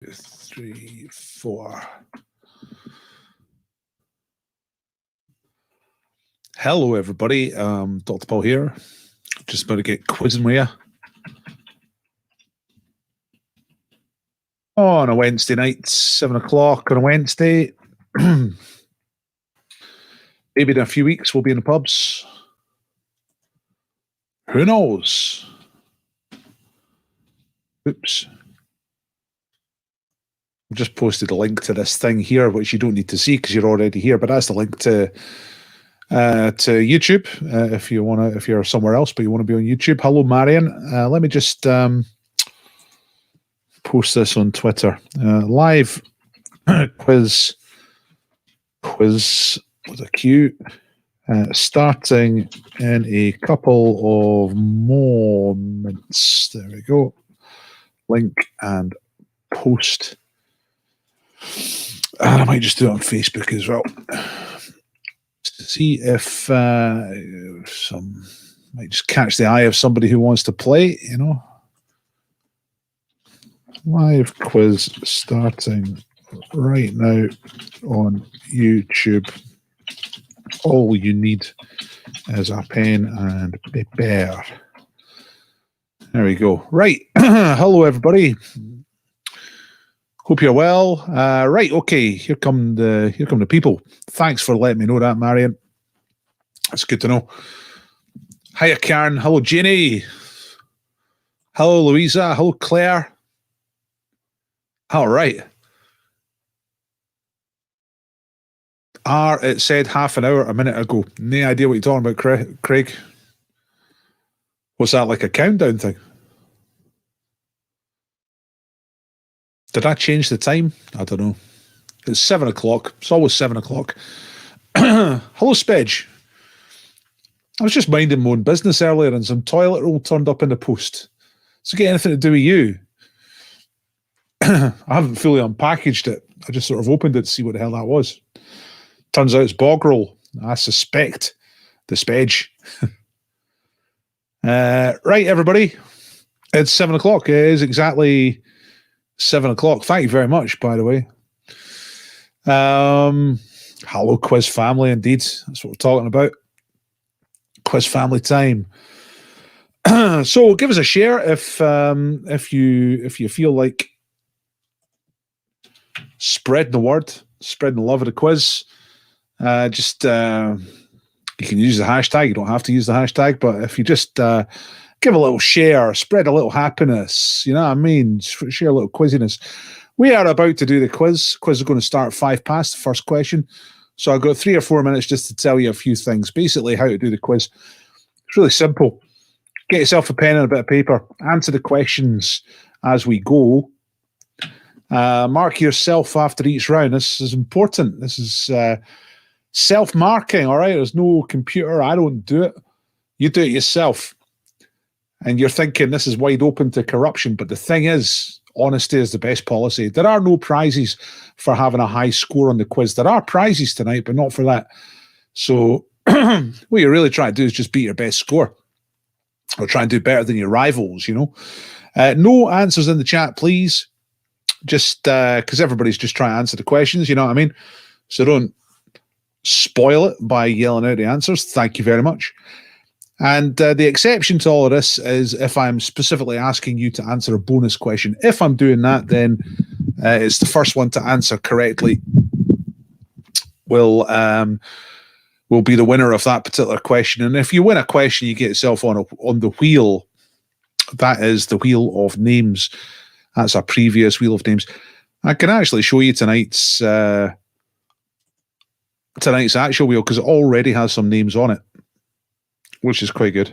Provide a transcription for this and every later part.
3, 4. Hello, everybody. Dr. Paul here. Just about to get quizzing with you on a Wednesday night, 7 o'clock on a Wednesday. Maybe in a few weeks we'll be in the pubs. Who knows? Oops. I've just posted a link to this thing here, which you don't need to see because you're already here, but that's the link to YouTube if you want to, if you're somewhere else but you want to be on YouTube. Hello, Marion. Let me just post this on Twitter. Live quiz with a Q, starting in a couple of moments. There we go. Link and post. And I might just do it on Facebook as well. See if some might just catch the eye of somebody who wants to play, you know. Live quiz starting right now on YouTube. All you need is a pen and paper. There we go. Right. Hello, everybody. Hope you're well. Right, okay. Here come the people. Thanks for letting me know that, Marion. That's good to know. Hiya, Karen. Hello, Jenny. Hello, Louisa. Hello, Claire. All right. It said half an hour a minute ago. No idea what you're talking about, Craig. What's that, like a countdown thing? Did I change the time? I don't know. It's 7 o'clock. It's always 7 o'clock. Hello, Spedge. I was just minding my own business earlier and some toilet roll turned up in the post. Does it get anything to do with you? I haven't fully unpackaged it. I just sort of opened it to see what the hell that was. Turns out it's bog roll. I suspect the Spedge. Right, everybody. It's 7 o'clock. It is exactly 7 o'clock. Thank you very much, by the way. Hello, quiz family. Indeed, that's what we're talking about. Quiz family time. So give us a share if you feel like spreading the word, spreading the love of the quiz. You can use the hashtag. You don't have to use the hashtag, but if you just give a little share, spread a little happiness, you know what I mean? Share a little quizziness. We are about to do the quiz. Quiz is going to start 5 past the first question. So I've got 3 or 4 minutes just to tell you a few things. Basically, how to do the quiz. It's really simple. Get yourself a pen and a bit of paper. Answer the questions as we go. Mark yourself after each round. This is important. This is self-marking, all right? There's no computer. I don't do it. You do it yourself. And you're thinking this is wide open to corruption. But the thing is, honesty is the best policy. There are no prizes for having a high score on the quiz. There are prizes tonight, but not for that. So what you're really trying to do is just beat your best score. Or try and do better than your rivals, you know. No answers in the chat, please. Just because everybody's just trying to answer the questions, you know what I mean? So don't spoil it by yelling out the answers. Thank you very much. And the exception to all of this is if I'm specifically asking you to answer a bonus question. If I'm doing that, then it's the first one to answer correctly will be the winner of that particular question. And if you win a question, you get yourself on the wheel. That is the wheel of names. That's our previous wheel of names. I can actually show you tonight's actual wheel because it already has some names on it, which is quite good.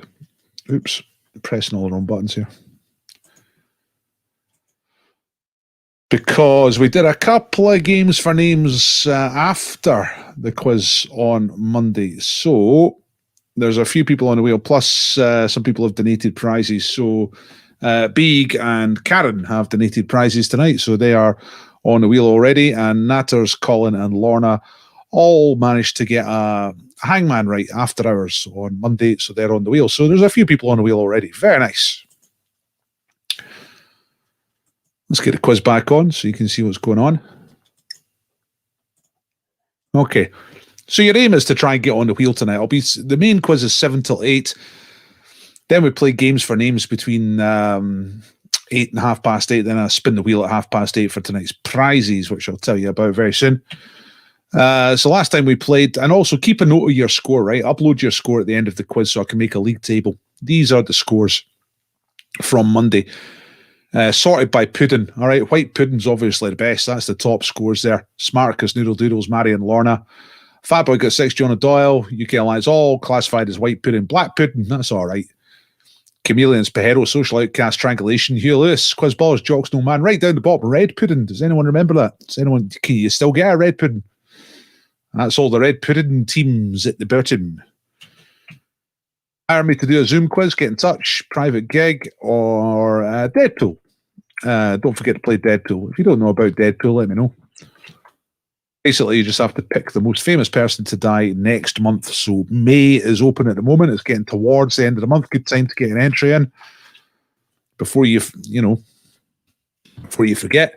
Oops, pressing all the wrong buttons here. Because we did a couple of games for names after the quiz on Monday. So there's a few people on the wheel, plus some people have donated prizes. So Beeg and Karen have donated prizes tonight. So they are on the wheel already. And Natters, Colin and Lorna all managed to get a hangman right after hours on Monday. So they're on the wheel. So there's a few people on the wheel already. Very nice. Let's get the quiz back on so you can see what's going on. Okay. So your aim is to try and get on the wheel tonight. The main quiz is 7 till 8. Then we play games for names between 8 and 8:30. Then I spin the wheel at 8:30 for tonight's prizes, which I'll tell you about very soon. So last time we played, and also keep a note of your score, right? Upload your score at the end of the quiz so I can make a league table. These are the scores from Monday. Sorted by pudding. All right, white pudding's obviously the best. That's the top scores there. Smarticus, Noodle Doodles, Mary and Lorna. Fatboy got 6, Jonah Doyle. UK Alliance all classified as white pudding. Black pudding, that's all right. Chameleons, Pajero, Social Outcast, Strangulation, Hugh Lewis, Quizballs, Jocks, No Man. Right down the bottom, red pudding. Does anyone remember that? Can you still get a red pudding? That's all the red pudding teams at the bottom. Hire me to do a Zoom quiz, get in touch, private gig, or Deadpool. Don't forget to play Deadpool. If you don't know about Deadpool, let me know. Basically, you just have to pick the most famous person to die next month. So May is open at the moment. It's getting towards the end of the month. Good time to get an entry in before you forget.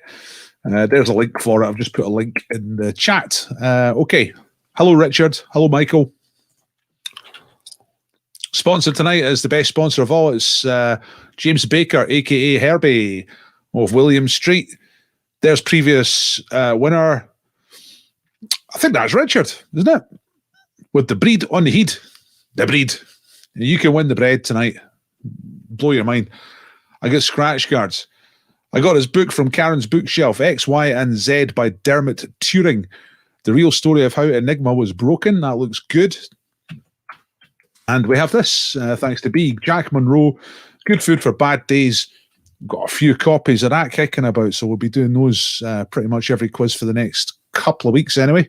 There's a link for it. I've just put a link in the chat. Okay. Hello, Richard. Hello, Michael. Sponsor tonight is the best sponsor of all. It's James Baker, a.k.a. Herbie of William Street. There's previous winner. I think that's Richard, isn't it? With the BREID on the heat. The BREID. You can win the bread tonight. Blow your mind. I got scratch cards. I got his book from Karen's bookshelf, X, Y, and Z by Dermot Turing. The real story of how Enigma was broken. That looks good. And we have this, thanks to B. Jack Monroe. Good food for bad days. Got a few copies of that kicking about, so we'll be doing those pretty much every quiz for the next couple of weeks anyway.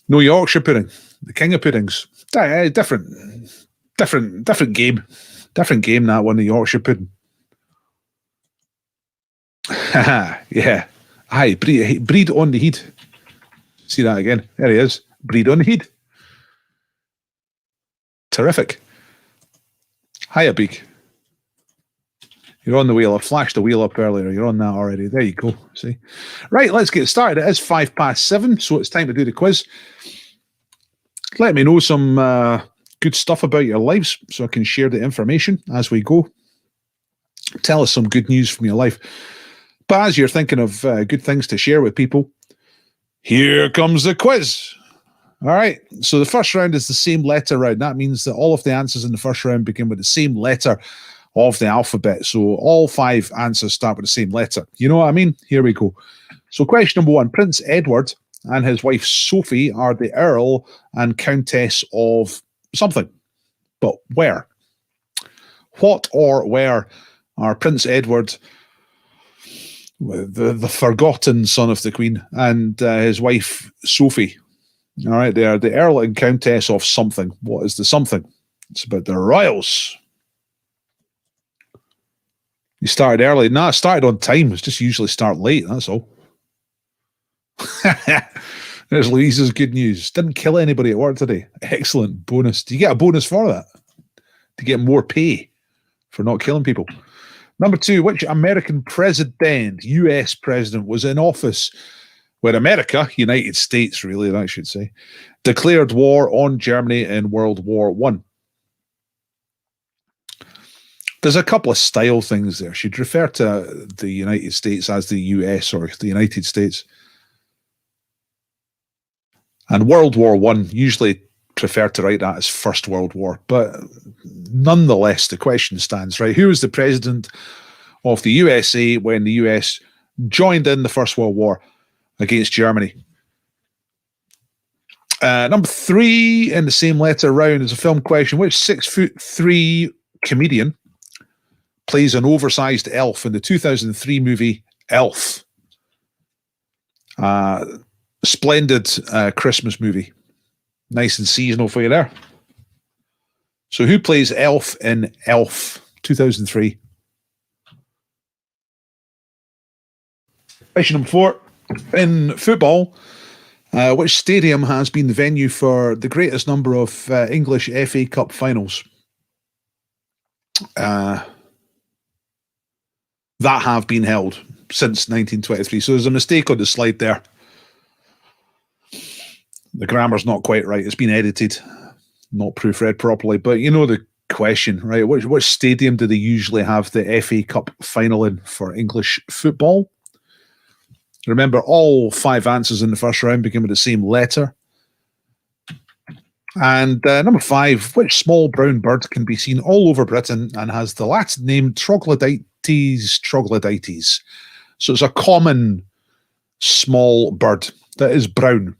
No Yorkshire pudding. The king of puddings. Different game. Different game, that one, the Yorkshire pudding. Yeah. Hi, BREID on the heat. See that again. There he is. BREID on the heat. Terrific. Hiya, Beak. You're on the wheel. I flashed the wheel up earlier. You're on that already. There you go. See? Right, let's get started. It is 7:05, so it's time to do the quiz. Let me know some good stuff about your lives so I can share the information as we go. Tell us some good news from your life. But as you're thinking of good things to share with people, here comes the quiz. All right, so the first round is the same letter round. That means that all of the answers in the first round begin with the same letter of the alphabet. So all 5 answers start with the same letter. You know what I mean? Here we go. So question number 1, Prince Edward and his wife Sophie are the Earl and Countess of something. But where? What or where are Prince Edward, the forgotten son of the Queen, and his wife Sophie? All right, they are the Earl and Countess of something. What is the something? It's about the royals. You started early. No, I started on time. It's just usually start late, that's all. There's Louise's good news. Didn't kill anybody at work today. Excellent bonus. Do you get a bonus for that? To get more pay for not killing people? Number 2, which American president, US president, was in office when America, United States really, I should say, declared war on Germany in World War I? There's a couple of style things there. She'd refer to the United States as the US or the United States. And World War I usually prefer to write that as First World War. But nonetheless, the question stands, right? Who was the president of the USA when the US joined in the First World War against Germany? Number 3 in the same letter round is a film question. Which 6'3" comedian plays an oversized elf in the 2003 movie Elf? Splendid Christmas movie. Nice and seasonal for you there. So who plays Elf in Elf 2003? Question number 4. In football, which stadium has been the venue for the greatest number of English FA Cup finals? that have been held since 1923. So there's a mistake on the slide there. The grammar's not quite right. It's been edited, not proofread properly. But you know the question, right? Which stadium do they usually have the FA Cup final in for English football? Remember, all 5 answers in the first round begin with the same letter. And number 5, which small brown bird can be seen all over Britain and has the Latin name troglodytes? So it's a common small bird that is brown.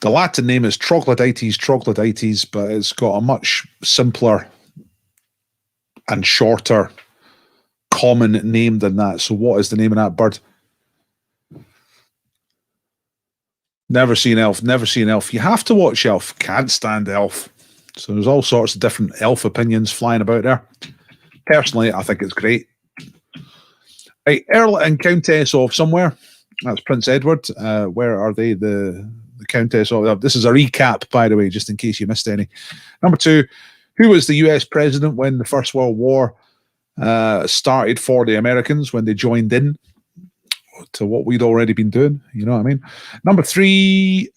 The Latin name is troglodytes, but it's got a much simpler and shorter common name than that. So what is the name of that bird? Never seen Elf. You have to watch Elf. Can't stand Elf. So there's all sorts of different Elf opinions flying about there. Personally, I think it's great. Right, Earl and Countess of somewhere. That's Prince Edward. Where are they? The Countess of... This is a recap, by the way, just in case you missed any. Number 2, who was the US president when the First World War started for the Americans, when they joined in to what we'd already been doing? You know what I mean? Number 3,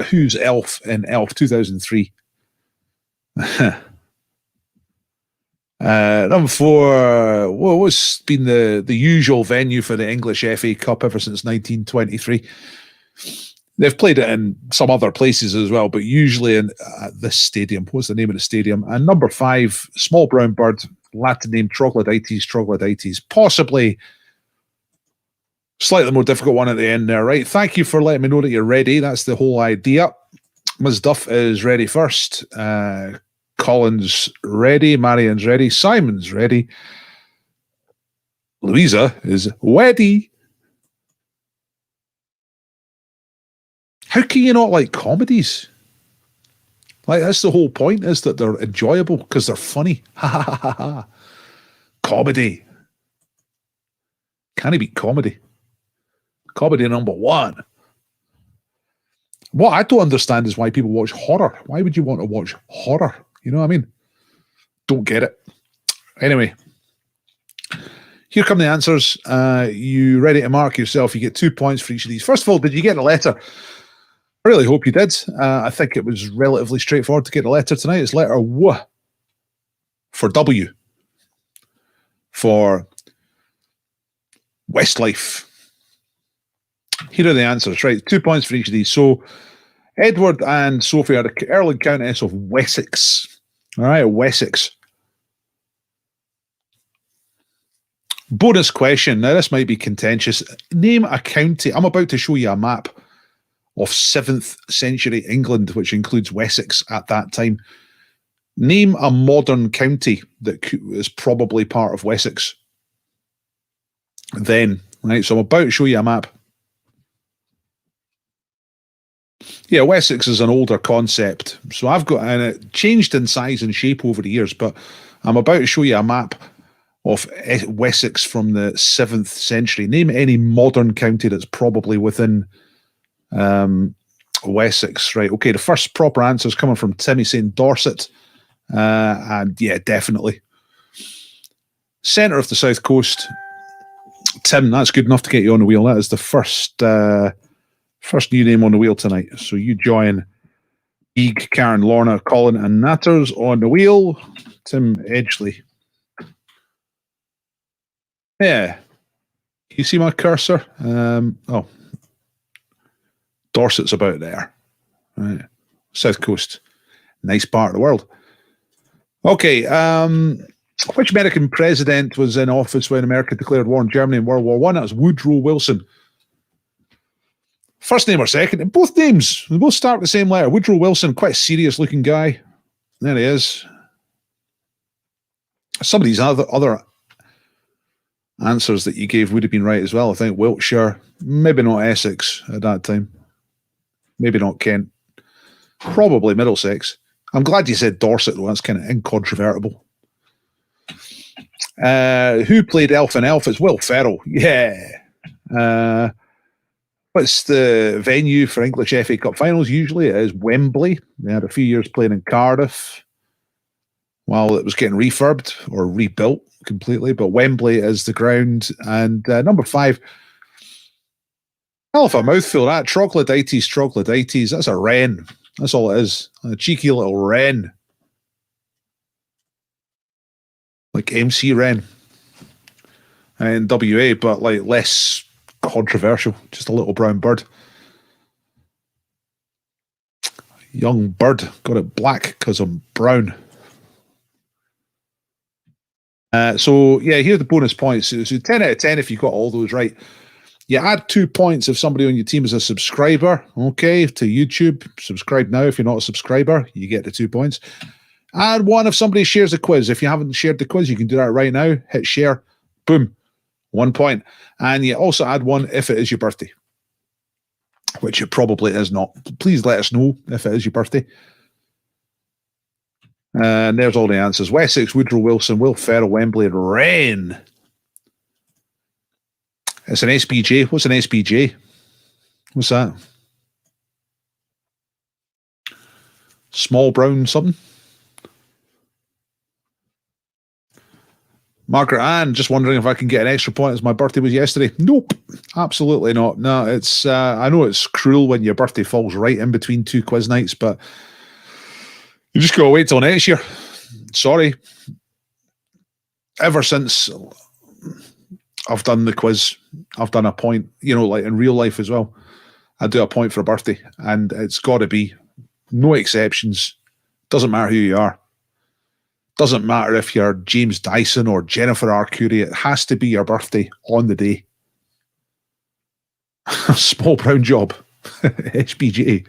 who's Elf in Elf 2003? Number 4, what's been the usual venue for the English FA Cup ever since 1923? They've played it in some other places as well, but usually in this stadium. What's the name of the stadium? And number 5, small brown bird, Latin name troglodytes. Possibly slightly more difficult one at the end there, right? Thank you for letting me know that you're ready. That's the whole idea. Ms. Duff is ready first. Colin's ready. Marian's ready. Simon's ready. Louisa is ready. How can you not like comedies? Like, that's the whole point, is that they're enjoyable because they're funny. Ha ha ha ha ha. Comedy. Can he beat comedy? Comedy number 1. What I don't understand is why people watch horror. Why would you want to watch horror? You know what I mean? Don't get it. Anyway, here come the answers. You ready to mark yourself? You get 2 points for each of these. First of all, did you get a letter? I really hope you did. I think it was relatively straightforward to get a letter tonight. It's letter W for W for Westlife. Here are the answers, right? 2 points for each of these. So Edward and Sophie are the Earl and Countess of Wessex. All right, Wessex. Bonus question. Now, this might be contentious. Name a county. I'm about to show you a map of 7th century England, which includes Wessex at that time. Name a modern county that is probably part of Wessex then. Right, so I'm about to show you a map. Yeah, Wessex is an older concept. So I've got, and it changed in size and shape over the years, but I'm about to show you a map of Wessex from the 7th century. Name any modern county that's probably within Wessex. Right, okay, the first proper answer is coming from Timmy saying Dorset. And yeah, definitely. Centre of the South Coast. Tim, that's good enough to get you on the wheel. That is the first new name on the wheel tonight. So you join Eeg, Karen, Lorna, Colin, and Natters on the wheel. Tim Edgley. Yeah. You see my cursor? Oh. Dorset's about there. Right. South Coast. Nice part of the world. Okay. Which American president was in office when America declared war on Germany in World War I? That was Woodrow Wilson. First name or second? Both names. They both start with the same letter. Woodrow Wilson, quite a serious looking guy. There he is. Some of these other answers that you gave would have been right as well. I think Wiltshire, maybe not Essex at that time. Maybe not Kent. Probably Middlesex. I'm glad you said Dorset, though. That's kind of incontrovertible. Who played Elf and Elf? It's Will Ferrell. Yeah. What's the venue for English FA Cup finals? Usually it is Wembley. They had a few years playing in Cardiff while it was getting refurbed or rebuilt. completely, but Wembley is the ground. And number 5, hell of a mouthful, that. Troglodytes. That's a wren. That's all it is. A cheeky little wren. Like MC Wren in WA, but like less controversial. Just a little brown bird. Young bird. Got it black because I'm brown. So yeah, here's the bonus points. So 10 out of 10 if you got all those right. You add 2 points if somebody on your team is a subscriber, okay, to YouTube. Subscribe now. If you're not a subscriber, you get the 2 points. Add 1 if somebody shares a quiz. If you haven't shared the quiz, you can do that right now. Hit share. Boom. 1 point. And you also add 1 if it is your birthday, which it probably is not. Please let us know if it is your birthday. And there's all the answers. Wessex, Woodrow Wilson, Will Ferrell, Wembley, Wren. It's an SPJ. What's an SPJ? What's that? Small brown something? Margaret Ann, just wondering if I can get an extra point as my birthday was yesterday. Nope, absolutely not. No, it's I know it's cruel when your birthday falls right in between 2 quiz nights, but you just gotta wait till next year. Sorry. Ever since I've done the quiz, I've done a point, like in real life as well. I do a point for a birthday, and it's got to be no exceptions. Doesn't matter who you are. Doesn't matter if you're James Dyson or Jennifer R. Curie. It has to be your birthday on the day. Small brown job. SPGA.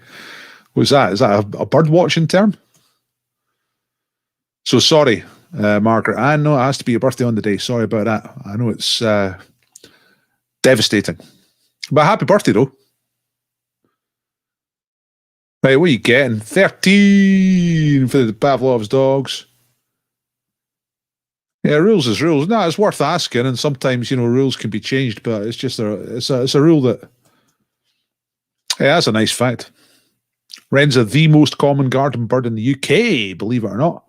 What's that? Is that a bird watching term? So sorry, Margaret. I know it has to be your birthday on the day. Sorry about that. I know it's devastating. But happy birthday, though. Right, what are you getting? 13 for the Pavlov's dogs. Yeah, rules is rules. No, it's worth asking, and sometimes rules can be changed, but it's just it's a rule that. Yeah, that's a nice fact. Wrens are the most common garden bird in the UK, believe it or not.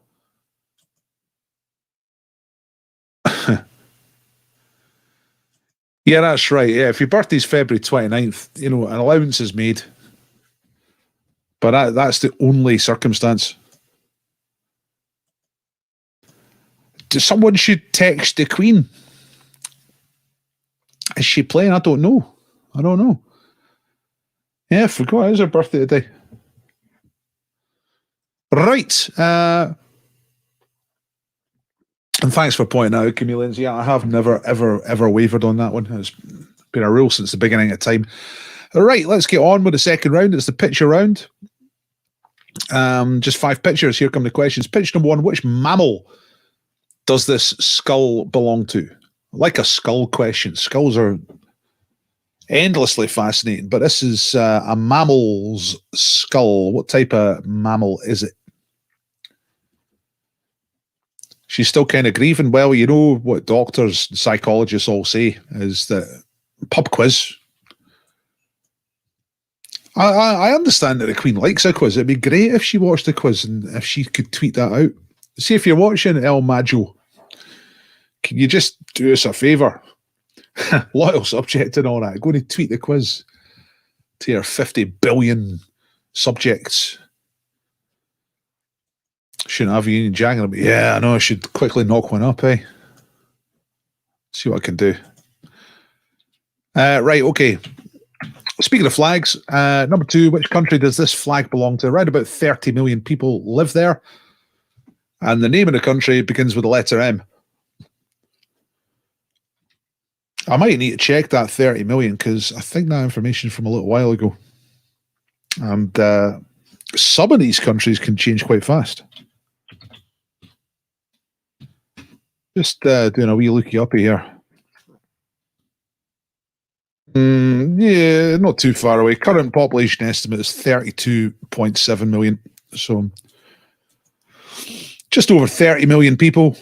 Yeah, that's right. Yeah, if your birthday's February 29th, an allowance is made. But that's the only circumstance. Someone should text the Queen. Is she playing? I don't know. Yeah, I forgot it is her birthday today. Right. And thanks for pointing out, Chameleons. Yeah, I have never, ever wavered on that one. It's been a rule since the beginning of time. All right, let's get on with the second round. It's the picture round. Just 5 pictures. Here come the questions. Picture number 1, which mammal does this skull belong to? Like a skull question. Skulls are endlessly fascinating, but this is a mammal's skull. What type of mammal is it? She's still kind of grieving. Well, what doctors, psychologists all say is that pub quiz. I understand that the Queen likes a quiz. It'd be great if she watched the quiz and if she could tweet that out. See, if you're watching El Maggio, can you just do us a favour? Loyal subject and all that. Go and tweet the quiz to your 50 billion subjects. Shouldn't have Union Jack. Yeah, I know. I should quickly knock one up, eh? See what I can do. Right, okay. Speaking of flags, number 2, which country does this flag belong to? Around about 30 million people live there. And the name of the country begins with the letter M. I might need to check that 30 million because I think that information from a little while ago. And some of these countries can change quite fast. Just doing a wee looky uppy here. Yeah, not too far away. Current population estimate is 32.7 million. So just over 30 million people.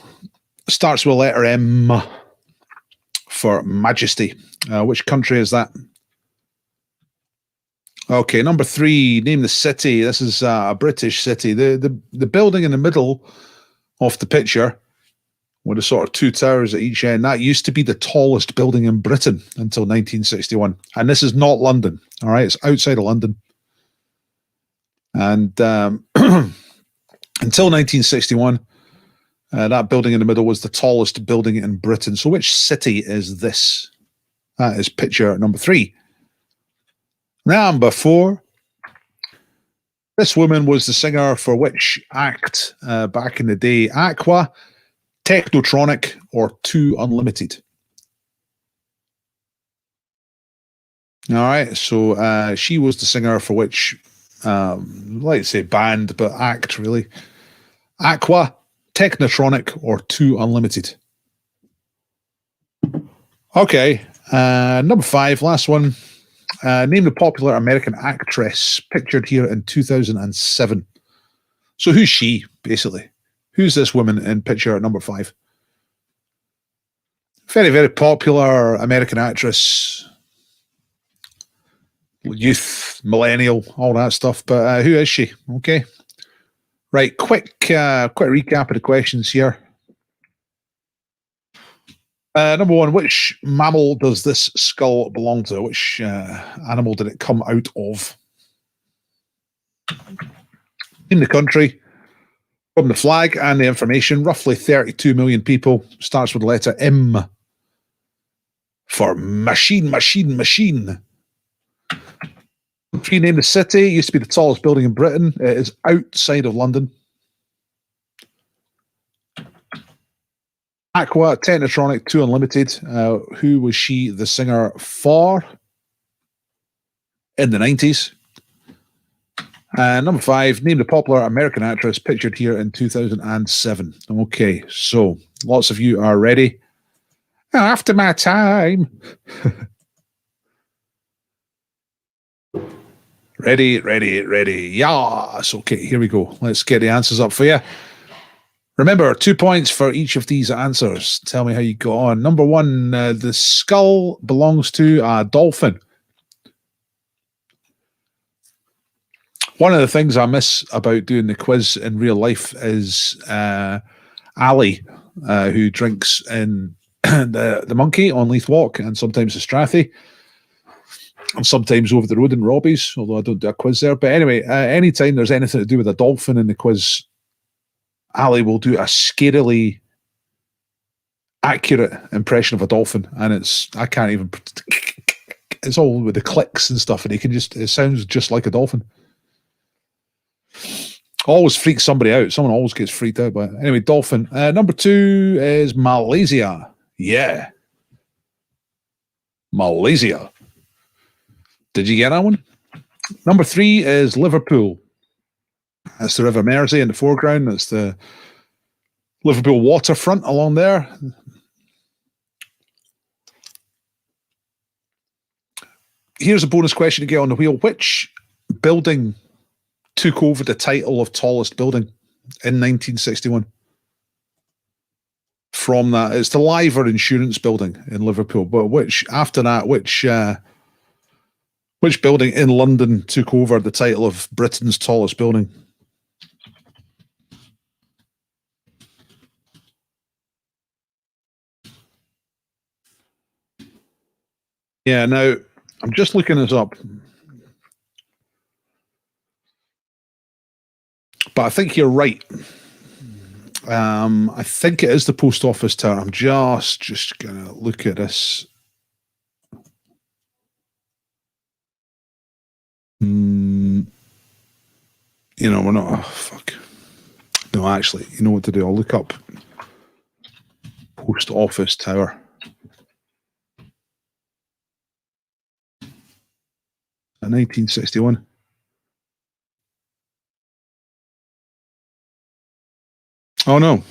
Starts with letter M for Majesty. Which country is that? Okay, number 3, name the city. This is a British city. The building in the middle of the picture with the sort of two towers at each end. That used to be the tallest building in Britain until 1961. And this is not London, all right? It's outside of London. And until 1961, that building in the middle was the tallest building in Britain. So which city is this? That is picture number 3. Number 4. This woman was the singer for which act back in the day? Aqua, Technotronic, or 2 Unlimited? All right, so she was the singer for which, let's say band, but act really. Aqua, Technotronic, or 2 Unlimited? Okay, number 5, last one. Name the popular American actress pictured here in 2007. So who's she, basically? Who's this woman in picture number 5? Very, very popular American actress. Youth, millennial, all that stuff. But who is she? Okay. Right, quick recap of the questions here. Number 1, which mammal does this skull belong to? Which animal did it come out of? In the country, from the flag and the information, roughly 32 million people. Starts with the letter M for machine. If you name the city, it used to be the tallest building in Britain. It is outside of London. Aqua, Technotronic, 2 Unlimited. Who was she the singer for in the 90s? Number 5, name the popular American actress pictured here in 2007. Okay, so lots of you are ready. After my time. Ready. Yes. Okay, here we go. Let's get the answers up for you. Remember, 2 points for each of these answers. Tell me how you got on. Number 1, the skull belongs to a dolphin. One of the things I miss about doing the quiz in real life is Ali, who drinks in the Monkey on Leith Walk and sometimes the Strathy. And sometimes over the road in Robbie's, although I don't do a quiz there. But anyway, anytime there's anything to do with a dolphin in the quiz, Ali will do a scarily accurate impression of a dolphin, and I can't even. It's all with the clicks and stuff, and it sounds just like a dolphin. Always freaks somebody out. Someone always gets freaked out by it. Anyway, dolphin. Number 2 is Malaysia. Yeah, Malaysia. Did you get that one? Number 3 is Liverpool. That's the River Mersey in the foreground. That's the Liverpool waterfront along there. Here's a bonus question to get on the wheel. Which building took over the title of tallest building in 1961? From that, it's the Liver Insurance Building in Liverpool. But which building in London took over the title of Britain's tallest building? Yeah, now I'm just looking this up. But I think you're right. I think it is the Post Office Tower. I'm just going to look at this. We're not. Oh, fuck. No, actually, you know what to do? I'll look up Post Office Tower. 1961. Oh, no.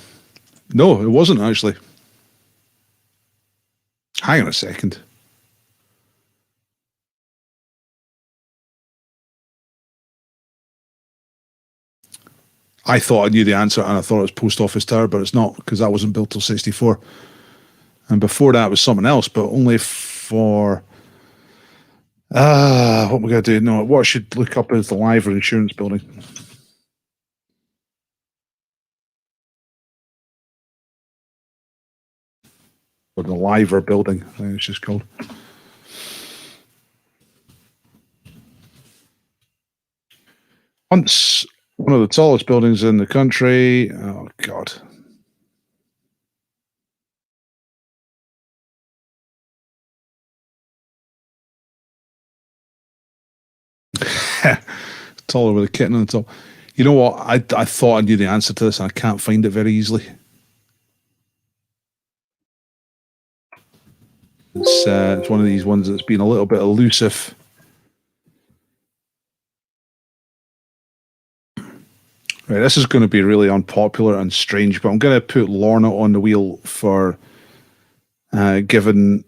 No, it wasn't actually. Hang on a second. I thought I knew the answer and I thought it was Post Office Tower, but it's not, because that wasn't built till 64. And before that was something else, but only for... what am I going to do? No, what I should look up is the Liver Insurance Building. or the Liver building, I think it's just called. Once one of the tallest buildings in the country. Oh, God. Taller with a kitten on the top. You know what? I thought I knew the answer to this, and I can't find it very easily. It's one of these ones that's been a little bit elusive. Right, this is going to be really unpopular and strange, but I'm going to put Lorna on the wheel for giving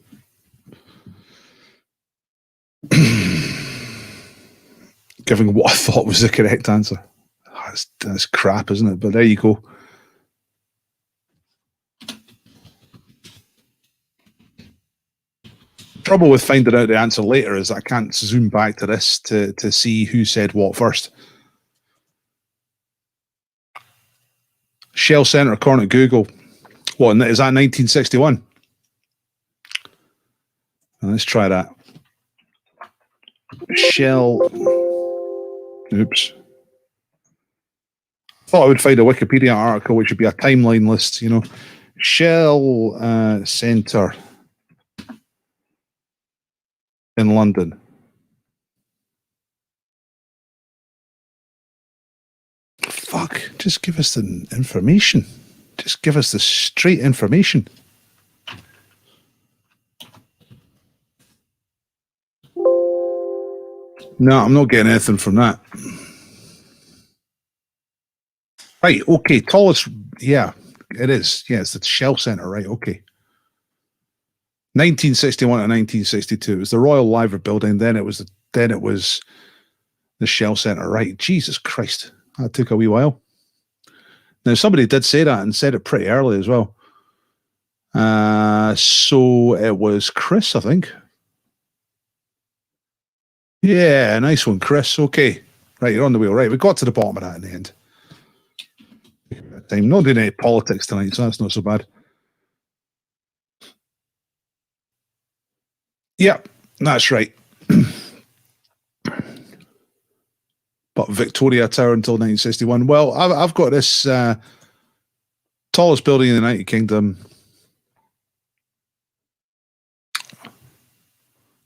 what I thought was the correct answer. Oh, that's crap, isn't it? But there you go. Trouble with finding out the answer later is I can't zoom back to this to see who said what first. Shell Centre, according to Google. What is that? 1961. Let's try that. Shell. Oops. Thought I would find a Wikipedia article which would be a timeline list. You know, Shell Centre in London. Fuck, just give us the information. Just give us the straight information. No, I'm not getting anything from that. Right, okay, tallest, yeah, it is. Yeah, it's the Shell Centre, right, okay. 1961 to 1962. It was the Royal Liver building, then it was the Shell Centre, right. Jesus Christ. That took a wee while. Now, somebody did say that and said it pretty early as well. So it was Chris, I think. Yeah, nice one, Chris. Okay. Right, you're on the wheel. Right, we got to the bottom of that in the end. I'm not doing any politics tonight, so that's not so bad. Yep, that's right. But Victoria Tower until 1961. Well, I've got this tallest building in the United Kingdom.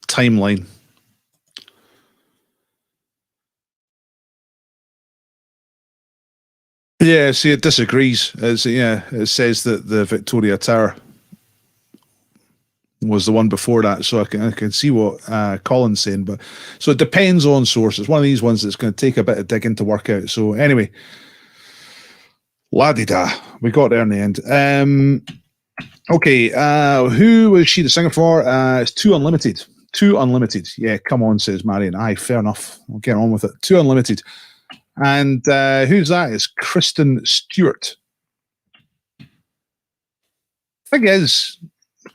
Timeline. Yeah, see, it disagrees. It says that the Victoria Tower was the one before that, so I can see what Colin's saying. But so it depends on source. It's one of these ones that's going to take a bit of digging to work out. So anyway, la-di-da, we got there in the end. Okay, who was she the singer for? It's Too Unlimited. Too Unlimited. Yeah, come on, says Marion. Aye, fair enough. I'll get on with it. Too Unlimited. And who's that? It's Kristen Stewart. Thing is,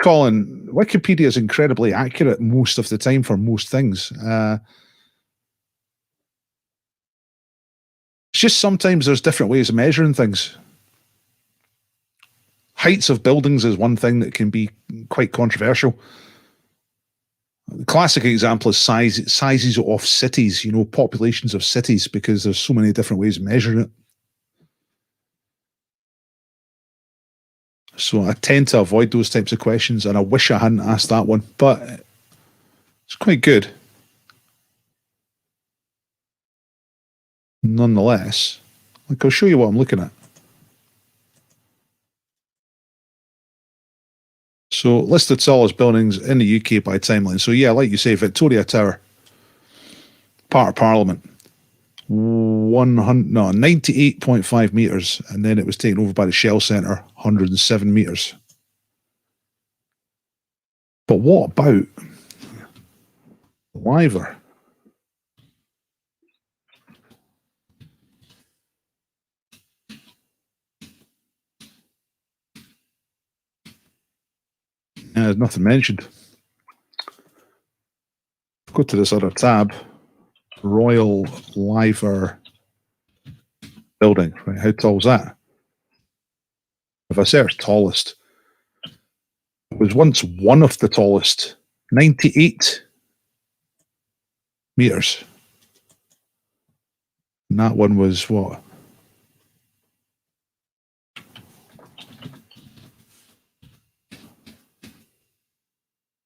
Colin, Wikipedia is incredibly accurate most of the time for most things. It's just sometimes there's different ways of measuring things. Heights of buildings is one thing that can be quite controversial. The classic example is sizes of cities, you know, populations of cities, because there's so many different ways of measuring it. So I tend to avoid those types of questions, and I wish I hadn't asked that one, but it's quite good. Nonetheless, like, I'll show you what I'm looking at. So list the tallest buildings in the UK by timeline. So yeah, like you say, Victoria Tower, part of Parliament, 98.5 meters, and then it was taken over by the Shell Centre, 107 meters. But what about Liver? There's nothing mentioned. Go to this other tab, Royal Liver building. Right, how tall is that? If I search tallest, was once one of the tallest, 98 meters. And that one was what?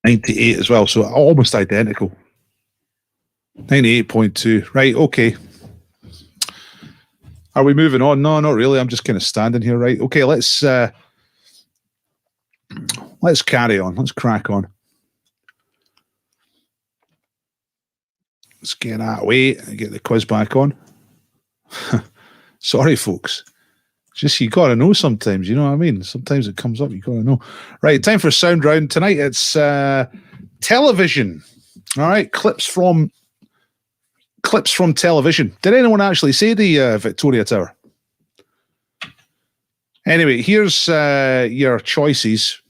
.98 as well, so almost identical. 98.2. Right, okay. Are we moving on? No, not really. I'm just kind of standing here, right? Okay, let's carry on. Let's crack on. Let's get that away and get the quiz back on. Sorry, folks. Just you got to know sometimes, you know what I mean? Sometimes it comes up, you got to know. Right, time for a sound round. Tonight it's television. All right, clips from television. Did anyone actually say the Victoria Tower? Anyway, here's your choices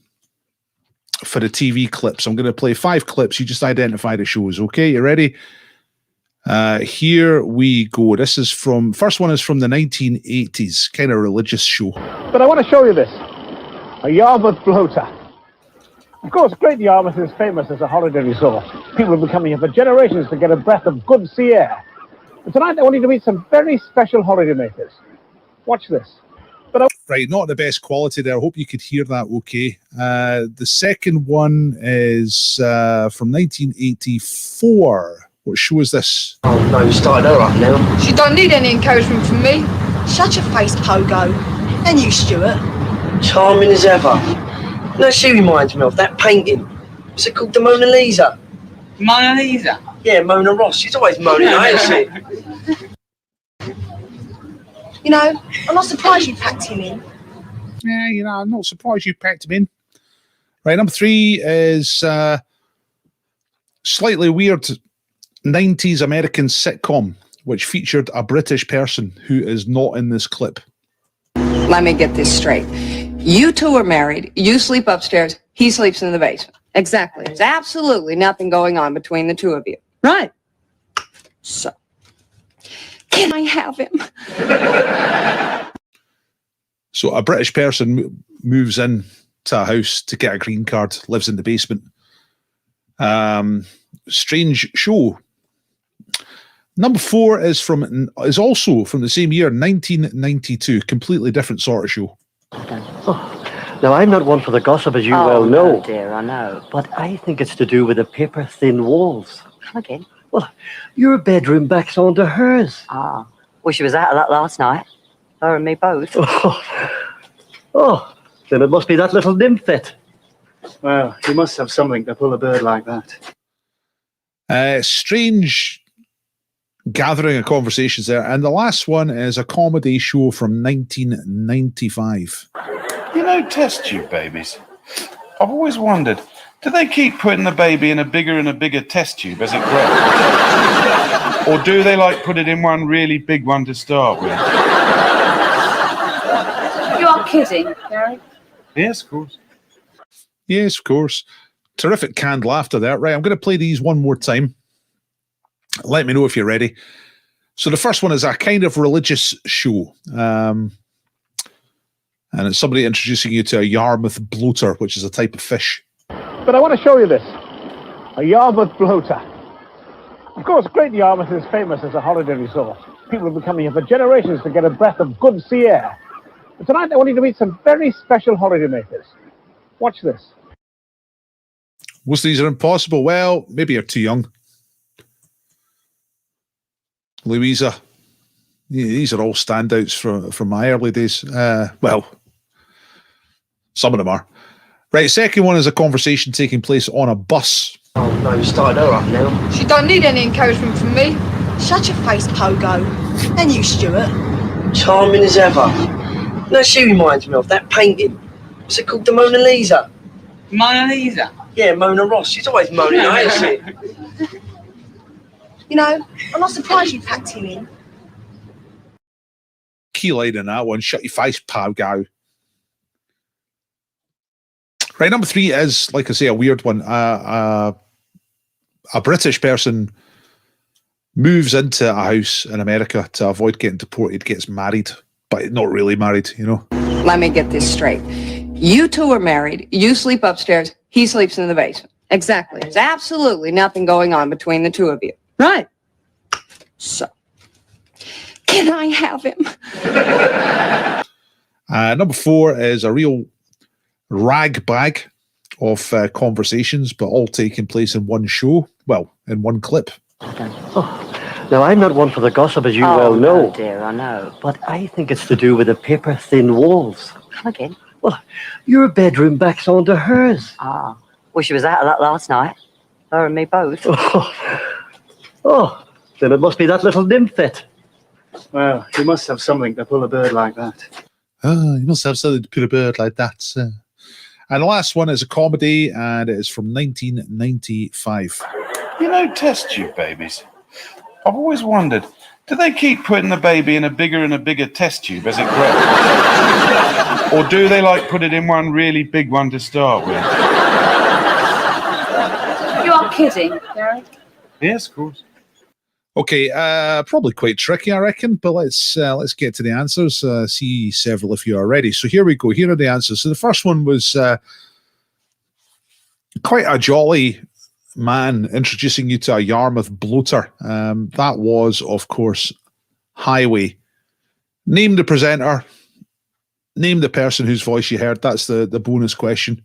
for the TV clips. I'm going to play 5 clips. You just identify the shows, okay? You ready? Here we go. First one is from the 1980s, kind of religious show. But I want to show you this. A Yarmouth bloater. Of course, Great Yarmouth is famous as a holiday resort. People have been coming here for generations to get a breath of good sea air. But tonight I want you to meet some very special holidaymakers. Watch this. Right, not the best quality there. I hope you could hear that okay. The second one is from 1984. What show is this? Oh no, you started her up now. She don't need any encouragement from me. Shut your face, Pogo. And you, Stuart. Charming as ever. No, she reminds me of that painting. What's it called? The Mona Lisa? Mona Lisa? Yeah, Mona Ross. She's always moaning, ain't she? You know, I'm not surprised you packed him in. Yeah, you know, I'm not surprised you packed him in. Right, number 3 is slightly weird 90s American sitcom, which featured a British person who is not in this clip. Let me get this straight. You two are married, you sleep upstairs, he sleeps in the basement. Exactly. There's absolutely nothing going on between the two of you. Right. So, can I have him? So a British person moves in to a house to get a green card, lives in the basement. Strange show. Number 4 is also from the same year, 1992. Completely different sort of show. Oh, now, I'm not one for the gossip, as you well know. Oh, dear, I know. But I think it's to do with the paper-thin walls. Again? Well, your bedroom backs onto hers. Ah, well, she was out of that last night. Her and me both. Oh, then it must be that little nymphette. Well, you must have something to pull a bird like that. Strange gathering of conversations there. And the last one is a comedy show from 1995. You know, test tube babies. I've always wondered, do they keep putting the baby in a bigger test tube as it grows? Or do they put it in one really big one to start with? You are kidding, Gary. Yes, of course. Yes, of course. Terrific canned laughter there. Right, I'm going to play these one more time. Let me know if you're ready. So the first one is a kind of religious show. And it's somebody introducing you to a Yarmouth bloater, which is a type of fish. But I want to show you this. A Yarmouth bloater. Of course, Great Yarmouth is famous as a holiday resort. People have been coming here for generations to get a breath of good sea air. But tonight I want you to meet some very special holidaymakers. Watch this. Most of these are impossible. Well, maybe you're too young. Louisa. These are all standouts from my early days. Well, some of them are. Right, second one is a conversation taking place on a bus. Oh no, you started her up now. She don't need any encouragement from me. Shut your face, Pogo. And you, Stuart. Charming as ever. No, she reminds me of that painting. What's it called? The Mona Lisa? Mona Lisa? Yeah, Mona Ross. She's always moaning, ain't she? You know, I'm not surprised you packed him in. Key line in that one, shut your face, Pogo. Right, number 3 is, like I say, a weird one. A British person moves into a house in America to avoid getting deported, gets married, but not really married, you know. Let me get this straight. You two are married. You sleep upstairs. He sleeps in the basement. Exactly. There's absolutely nothing going on between the two of you. Right. So, can I have him? Number 4 is a real rag bag of conversations, but all taking place in one show. Well, in one clip. Oh, now, I'm not one for the gossip, as you well know. Oh, dear, I know. But I think it's to do with the paper-thin walls. Come again? Well, your bedroom backs onto hers. Ah. Well, she was out of that last night. Her and me both. Oh, then it must be that little nymphette. Well, you must have something to pull a bird like that. You must have something to put a bird like that. And the last one is a comedy, and it is from 1995. You know, test tube babies. I've always wondered, do they keep putting the baby in a bigger test tube as it grows? Or do they like put it in one really big one to start with? You are kidding, Derek. Yes, of course. Okay, probably quite tricky, I reckon, but let's get to the answers. See several if you are ready. So here we go. Here are the answers. So the first one was quite a jolly man introducing you to a Yarmouth bloater. That was, of course, Highway. Name the presenter. Name the person whose voice you heard. That's the bonus question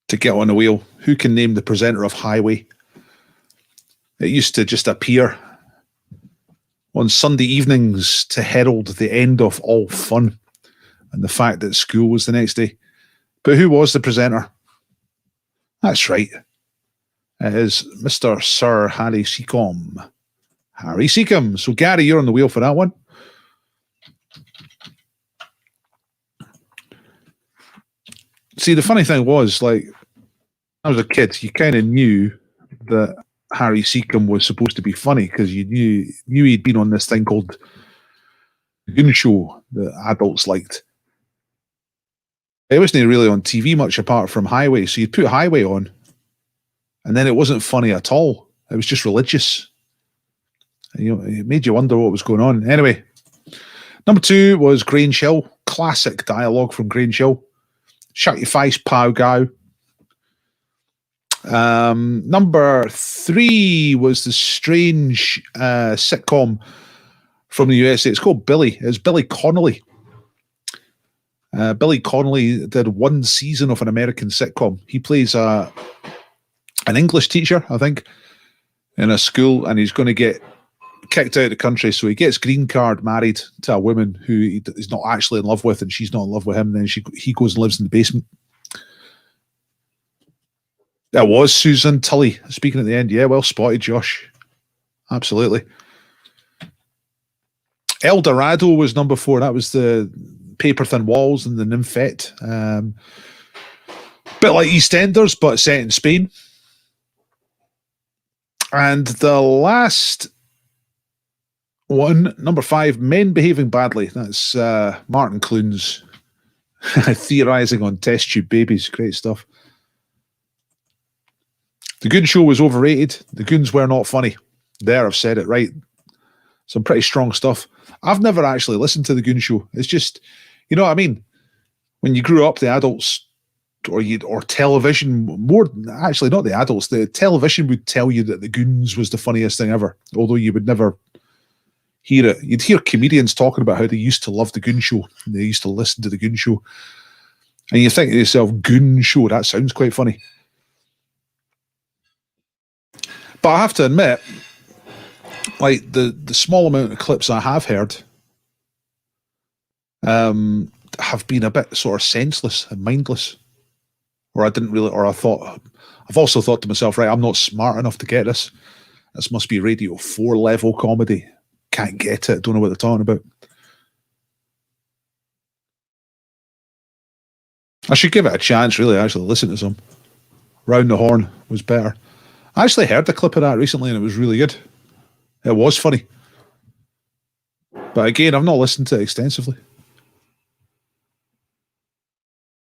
to get on the wheel. Who can name the presenter of Highway? It used to just appear on Sunday evenings to herald the end of all fun and the fact that school was the next day. But who was the presenter? That's right. It is Mr. Sir Harry Seacombe. Harry Seacombe. So, Gary, you're on the wheel for that one. See, the funny thing was, like, I was a kid, you kind of knew that Harry Seacombe was supposed to be funny because you knew he'd been on this thing called The Goon Show that adults liked. It wasn't really on TV much apart from Highway, so you'd put Highway on, and then it wasn't funny at all. It was just religious. You know, it made you wonder what was going on. Anyway, number 2 was Grange Hill. Classic dialogue from Grange Hill. Shut your face, pow gow. Number 3 was the strange sitcom from the USA. It's called Billy. It's Billy Connolly. Billy Connolly did one season of an American sitcom. He plays an English teacher, I think, in a school, and he's going to get kicked out of the country. So he gets green card married to a woman who he's not actually in love with, and she's not in love with him. And then he goes and lives in the basement. That was Susan Tully speaking at the end. Yeah, well spotted, Josh. Absolutely. El Dorado was number 4. That was the paper thin walls and the nymphette. Bit like EastEnders, but set in Spain. And the last one, number 5, Men Behaving Badly. That's Martin Clunes theorising on test tube babies. Great stuff. The Goon Show was overrated. The Goons were not funny. There, I've said it right. Some pretty strong stuff. I've never actually listened to The Goon Show. It's just, you know what I mean? When you grew up, the adults or television, more actually not the adults, the television would tell you that The Goons was the funniest thing ever, although you would never hear it. You'd hear comedians talking about how they used to love The Goon Show and they used to listen to The Goon Show. And you think to yourself, Goon Show, that sounds quite funny. But I have to admit, like the small amount of clips I have heard have been a bit sort of senseless and mindless. Or I've also thought to myself, right, I'm not smart enough to get this. This must be Radio 4 level comedy. Can't get it, don't know what they're talking about. I should give it a chance, really, actually listen to some. Round the Horn was better. I actually heard a clip of that recently and it was really good. It was funny. But again, I've not listened to it extensively.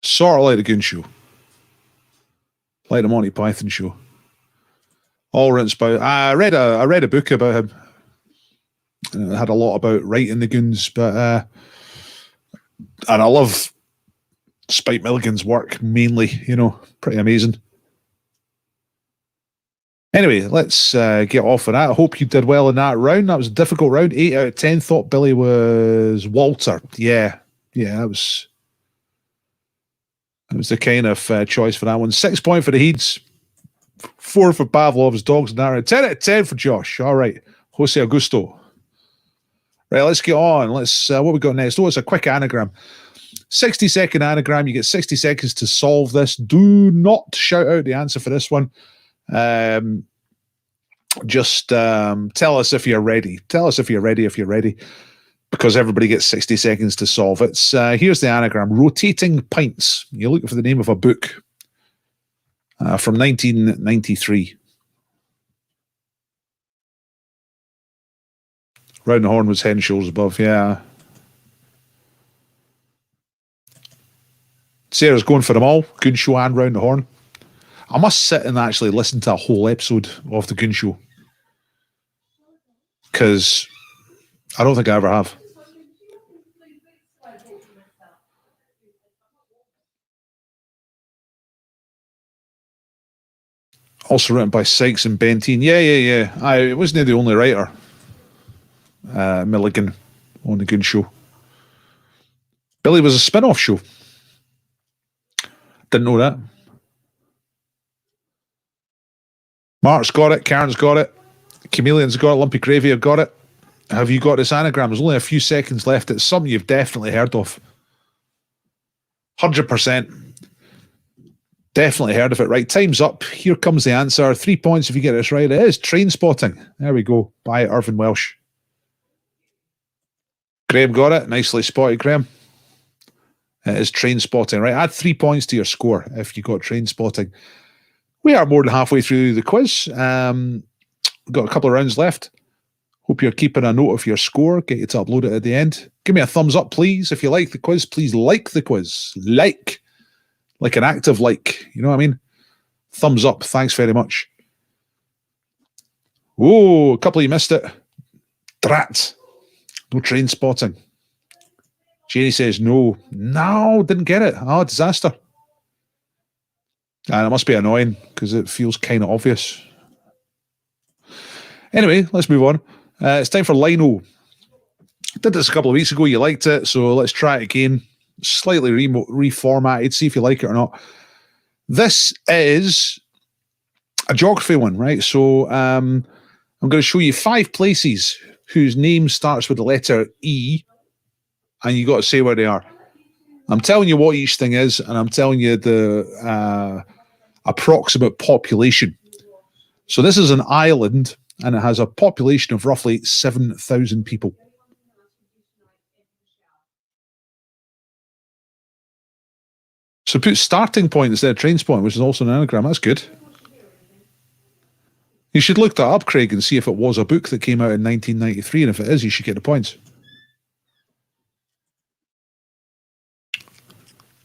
Sort of like The Goon Show. Like the Monty Python Show. All written about. I read a book about him. And it had a lot about writing the Goons, but and I love Spike Milligan's work mainly, you know, pretty amazing. Anyway, let's get off of that. I hope you did well in that round. That was a difficult round. 8 out of 10. Thought Billy was Walter. Yeah, that was the kind of choice for that one. 6 point for the Heeds. 4 for Pavlov's Dogs and Arrow. 10 out of 10 for Josh. All right, Jose Augusto. Right, let's get on. Let's what we got next? Oh, it's a quick anagram. 60-second anagram. You get 60 seconds to solve this. Do not shout out the answer for this one. Just tell us if you're ready. Tell us if you're ready, because everybody gets 60 seconds to solve it. Here's the anagram: Rotating Pints. You're looking for the name of a book from 1993. Round the Horn was Head and Shoulders Above. Yeah. Sarah's going for them all. Goon Show and Round the Horn. I must sit and actually listen to a whole episode of the Goon Show, because I don't think I ever have. Also written by Sykes and Benteen. Yeah. It wasn't the only writer. Milligan on the Goon Show. Billy was a spin-off show. Didn't know that. Mark's got it. Karen's got it. Chameleon's got it. Lumpy Gravy have got it. Have you got this anagram? There's only a few seconds left. It's something you've definitely heard of. 100%. Definitely heard of it. Right, time's up. Here comes the answer. 3 points if you get this right. It is Train Spotting. There we go. By Irvin Welsh. Graham got it. Nicely spotted, Graham. It is Train Spotting. Right, add 3 points to your score if you got Train Spotting. We are more than halfway through the quiz. We've got a couple of rounds left. Hope you're keeping a note of your score. Get you to upload it at the end. Give me a thumbs up, please. If you like the quiz, please like the quiz. Like an active like. You know what I mean? Thumbs up. Thanks very much. Oh, a couple of you missed it. Drat. No Train Spotting. Jenny says no. No, didn't get it. Oh, disaster. And it must be annoying because it feels kind of obvious. Anyway, let's move on. It's time for Lino. Did this a couple of weeks ago. You liked it, so let's try it again. Slightly reformatted. See if you like it or not. This is a geography one, right? So I'm going to show you 5 places whose name starts with the letter E, and you got to say where they are. I'm telling you what each thing is, and I'm telling you the approximate population. So this is an island, and it has a population of roughly 7,000 people. So put starting point instead of train point, which is also an anagram. That's good. You should look that up, Craig, and see if it was a book that came out in 1993, and if it is, you should get the points.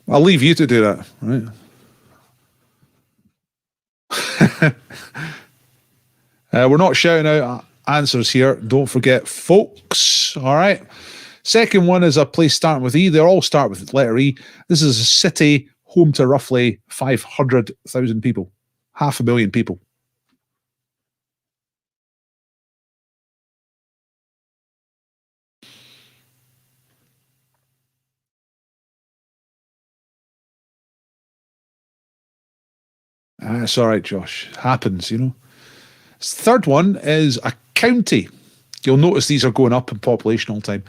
I'll leave you to do that, right? We're not shouting out answers here. Don't forget, folks. All right. Second one is a place starting with E. They all start with letter E. This is a city home to roughly 500,000 people. 500,000 people. It's all right, Josh. Happens, you know. Third one is a county. You'll notice these are going up in population all the time.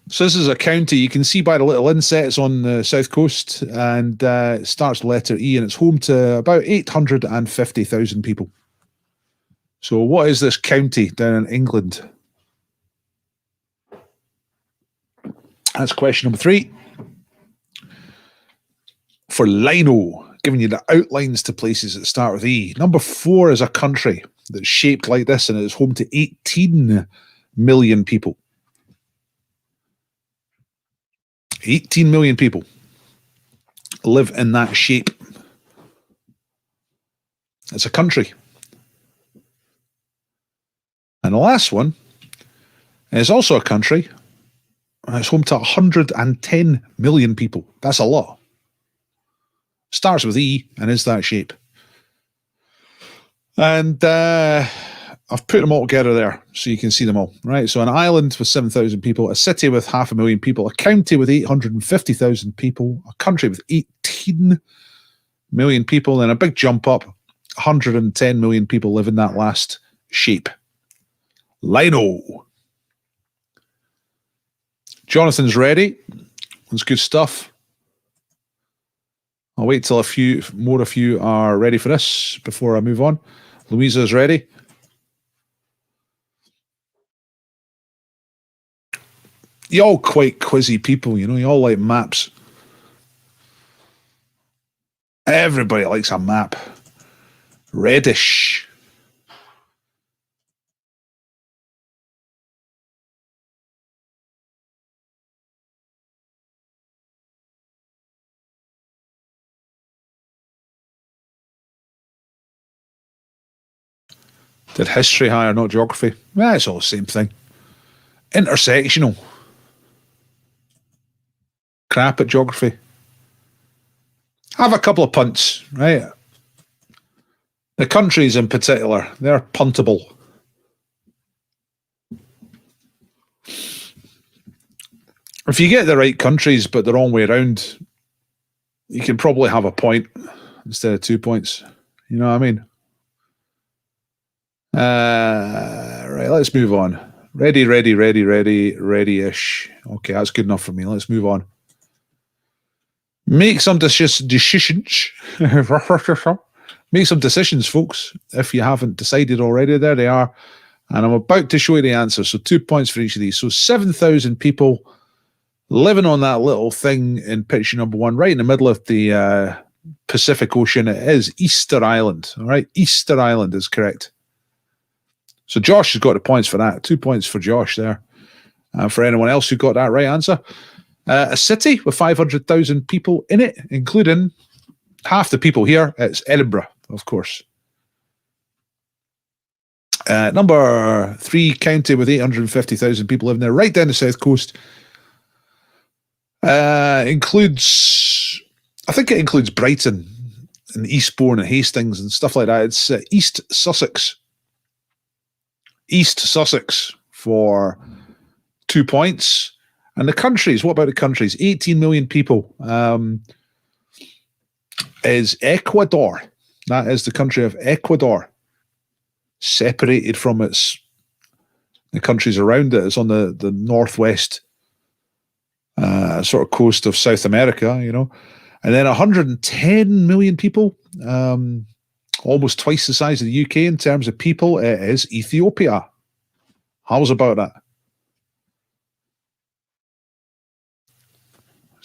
So this is a county. You can see by the little inset, it's on the south coast, and it starts with letter E, and it's home to about 850,000 people. So what is this county down in England? That's question number 3. For Lino, giving you the outlines to places that start with E. Number 4 is a country that's shaped like this, and it is home to 18 million people. 18 million people live in that shape. It's a country. And the last one is also a country, and it's home to 110 million people. That's a lot. starts with E, and is that shape. And I've put them all together there so you can see them all, right? So an island with 7,000 people, a city with 500,000 people, a county with 850,000 people, a country with 18 million people, and a big jump up, 110 million people live in that last shape. Lino. Jonathan's ready. That's good stuff. I'll wait till a few more of you are ready for this before I move on. Louisa's ready. You all quite quizzy people, you know, you all like maps. Everybody likes a map. Reddish. Did history higher, not geography? Yeah, it's all the same thing. Intersectional. Crap at geography. Have a couple of punts, right? The countries in particular, they're puntable. If you get the right countries but the wrong way around, you can probably have a point instead of 2 points. You know what I mean? Right, let's move on. Ready-ish. Okay, that's good enough for me. Let's move on. Make some decisions. Make some decisions, folks. If you haven't decided already, there they are. And I'm about to show you the answers. So 2 points for each of these. So 7,000 people living on that little thing in picture number 1, right in the middle of the Pacific Ocean. It is Easter Island. All right, Easter Island is correct. So Josh has got the points for that. 2 points for Josh there. For anyone else who got that right answer. A city with 500,000 people in it, including half the people here. It's Edinburgh, of course. Number 3, county with 850,000 people living there, right down the south coast. Includes, I think it includes Brighton and Eastbourne and Hastings and stuff like that. It's East Sussex. East Sussex for 2 points. And the countries, what about the countries? 18 million people is Ecuador. That is the country of Ecuador. Separated from the countries around it. It's on the northwest sort of coast of South America, you know. And then 110 million people, almost twice the size of the UK in terms of people. It is Ethiopia. How's about that?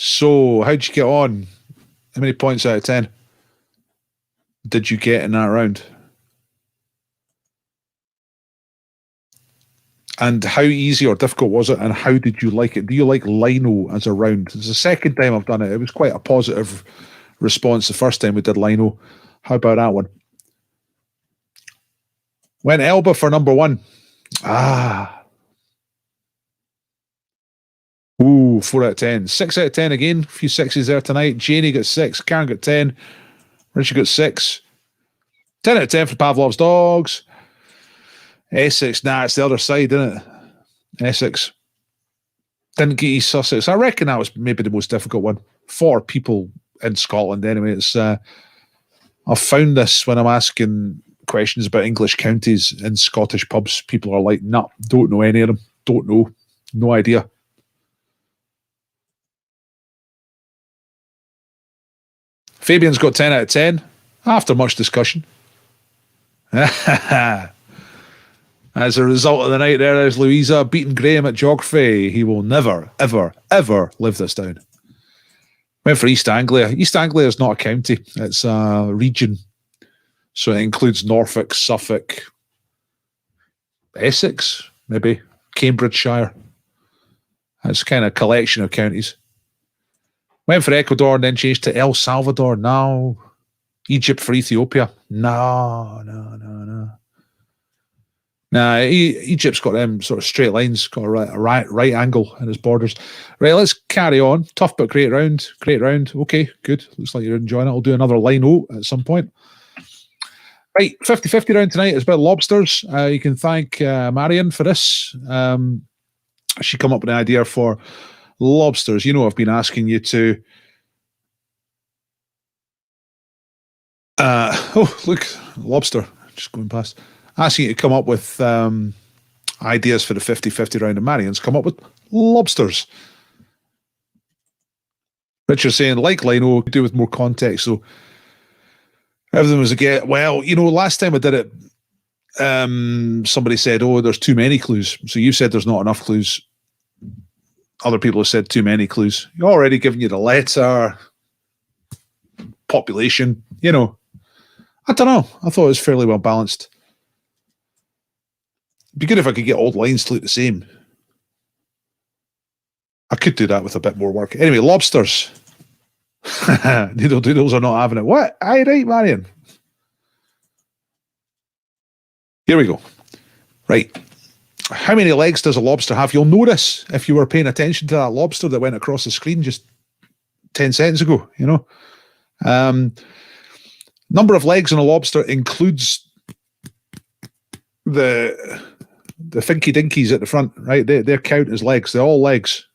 So, how'd you get on? How many points out of 10 did you get in that round? And how easy or difficult was it? And how did you like it? Do you like Lino as a round? It's the second time I've done it. It was quite a positive response the first time we did Lino. How about that one? Went Elba for number 1. Ooh, 4 out of 10. 6 out of 10 again. A few sixes there tonight. Janie got 6. Karen got 10. Richard got 6. 10 out of 10 for Pavlov's dogs. Essex, nah, it's the other side, isn't it? Essex. Didn't get East Sussex. I reckon that was maybe the most difficult one for people in Scotland anyway. It's I've found this when I'm asking questions about English counties in Scottish pubs. People are like, nah, don't know any of them. Don't know. No idea. Fabian's got 10 out of 10 after much discussion. As a result of the night there's Louisa beating Graham at geography. He will never, ever, ever live this down. Went for East Anglia. East Anglia is not a county. It's a region. So it includes Norfolk, Suffolk, Essex, maybe, Cambridgeshire. It's kind of a collection of counties. Went for Ecuador and then changed to El Salvador. No. Egypt for Ethiopia. No. Nah, Egypt's got them sort of straight lines, got a right angle in its borders. Right, let's carry on. Tough but great round. Great round. Okay, good. Looks like you're enjoying it. I'll do another line O at some point. Right, 50-50 round tonight is about lobsters. You can thank Marion for this. She come up with an idea for lobsters. You know, I've been asking you to... oh, look, lobster. Just going past. Asking you to come up with ideas for the 50-50 round, and Marion's come up with lobsters. Richard's saying, like Lino, could do with more context. So everything was a get. Well, you know, last time I did it, somebody said, oh, there's too many clues. So you said there's not enough clues. Other people have said too many clues. You're already giving you the letter, population, you know. I don't know. I thought it was fairly well balanced. It'd be good if I could get all the lines to look the same. I could do that with a bit more work. Anyway, lobsters. Noodle Doodles are not having it. What? Aye, right, Marion. Here we go. Right. How many legs does a lobster have? You'll notice if you were paying attention to that lobster that went across the screen just 10 seconds ago, you know. Number of legs on a lobster includes the finky dinkies at the front, right? They count as legs. They're all legs.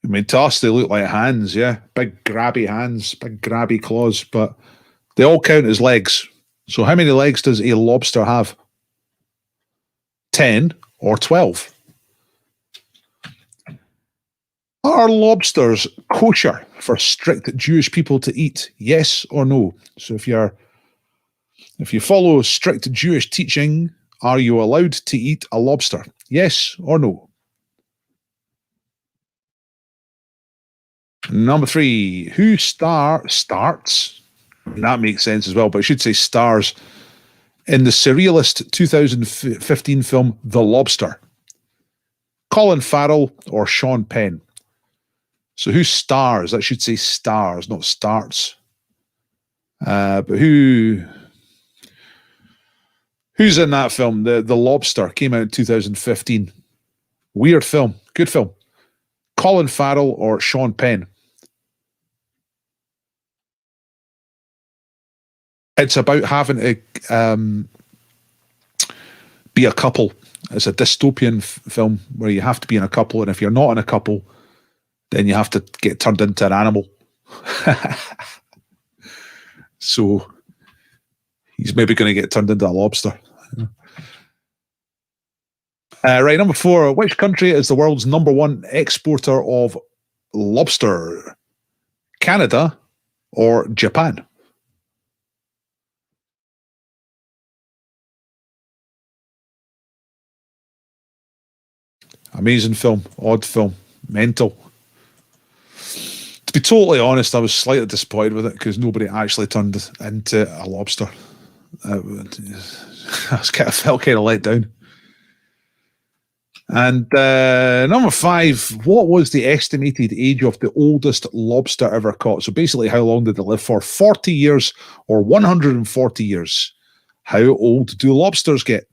I mean, to us, they look like hands, yeah. Big grabby hands, big grabby claws, but they all count as legs. So how many legs does a lobster have? 10 or 12? Are lobsters kosher for strict Jewish people to eat? Yes or no? So if you follow strict Jewish teaching, are you allowed to eat a lobster? Yes or no? Number 3, who starts? That makes sense as well, but I should say stars in the surrealist 2015 film The Lobster. Colin Farrell or Sean Penn? So who stars? That should say stars, not starts. But who's in that film? The Lobster came out in 2015. Weird film, good film. Colin Farrell or Sean Penn? It's about having to be a couple. It's a dystopian film where you have to be in a couple, and if you're not in a couple, then you have to get turned into an animal. So he's maybe going to get turned into a lobster. Right, number 4. Which country is the world's #1 exporter of lobster? Canada or Japan? Amazing film, odd film, mental. To be totally honest, I was slightly disappointed with it because nobody actually turned into a lobster. I felt kind of let down. And number 5, what was the estimated age of the oldest lobster ever caught? So basically, how long did they live for? 40 years or 140 years? How old do lobsters get?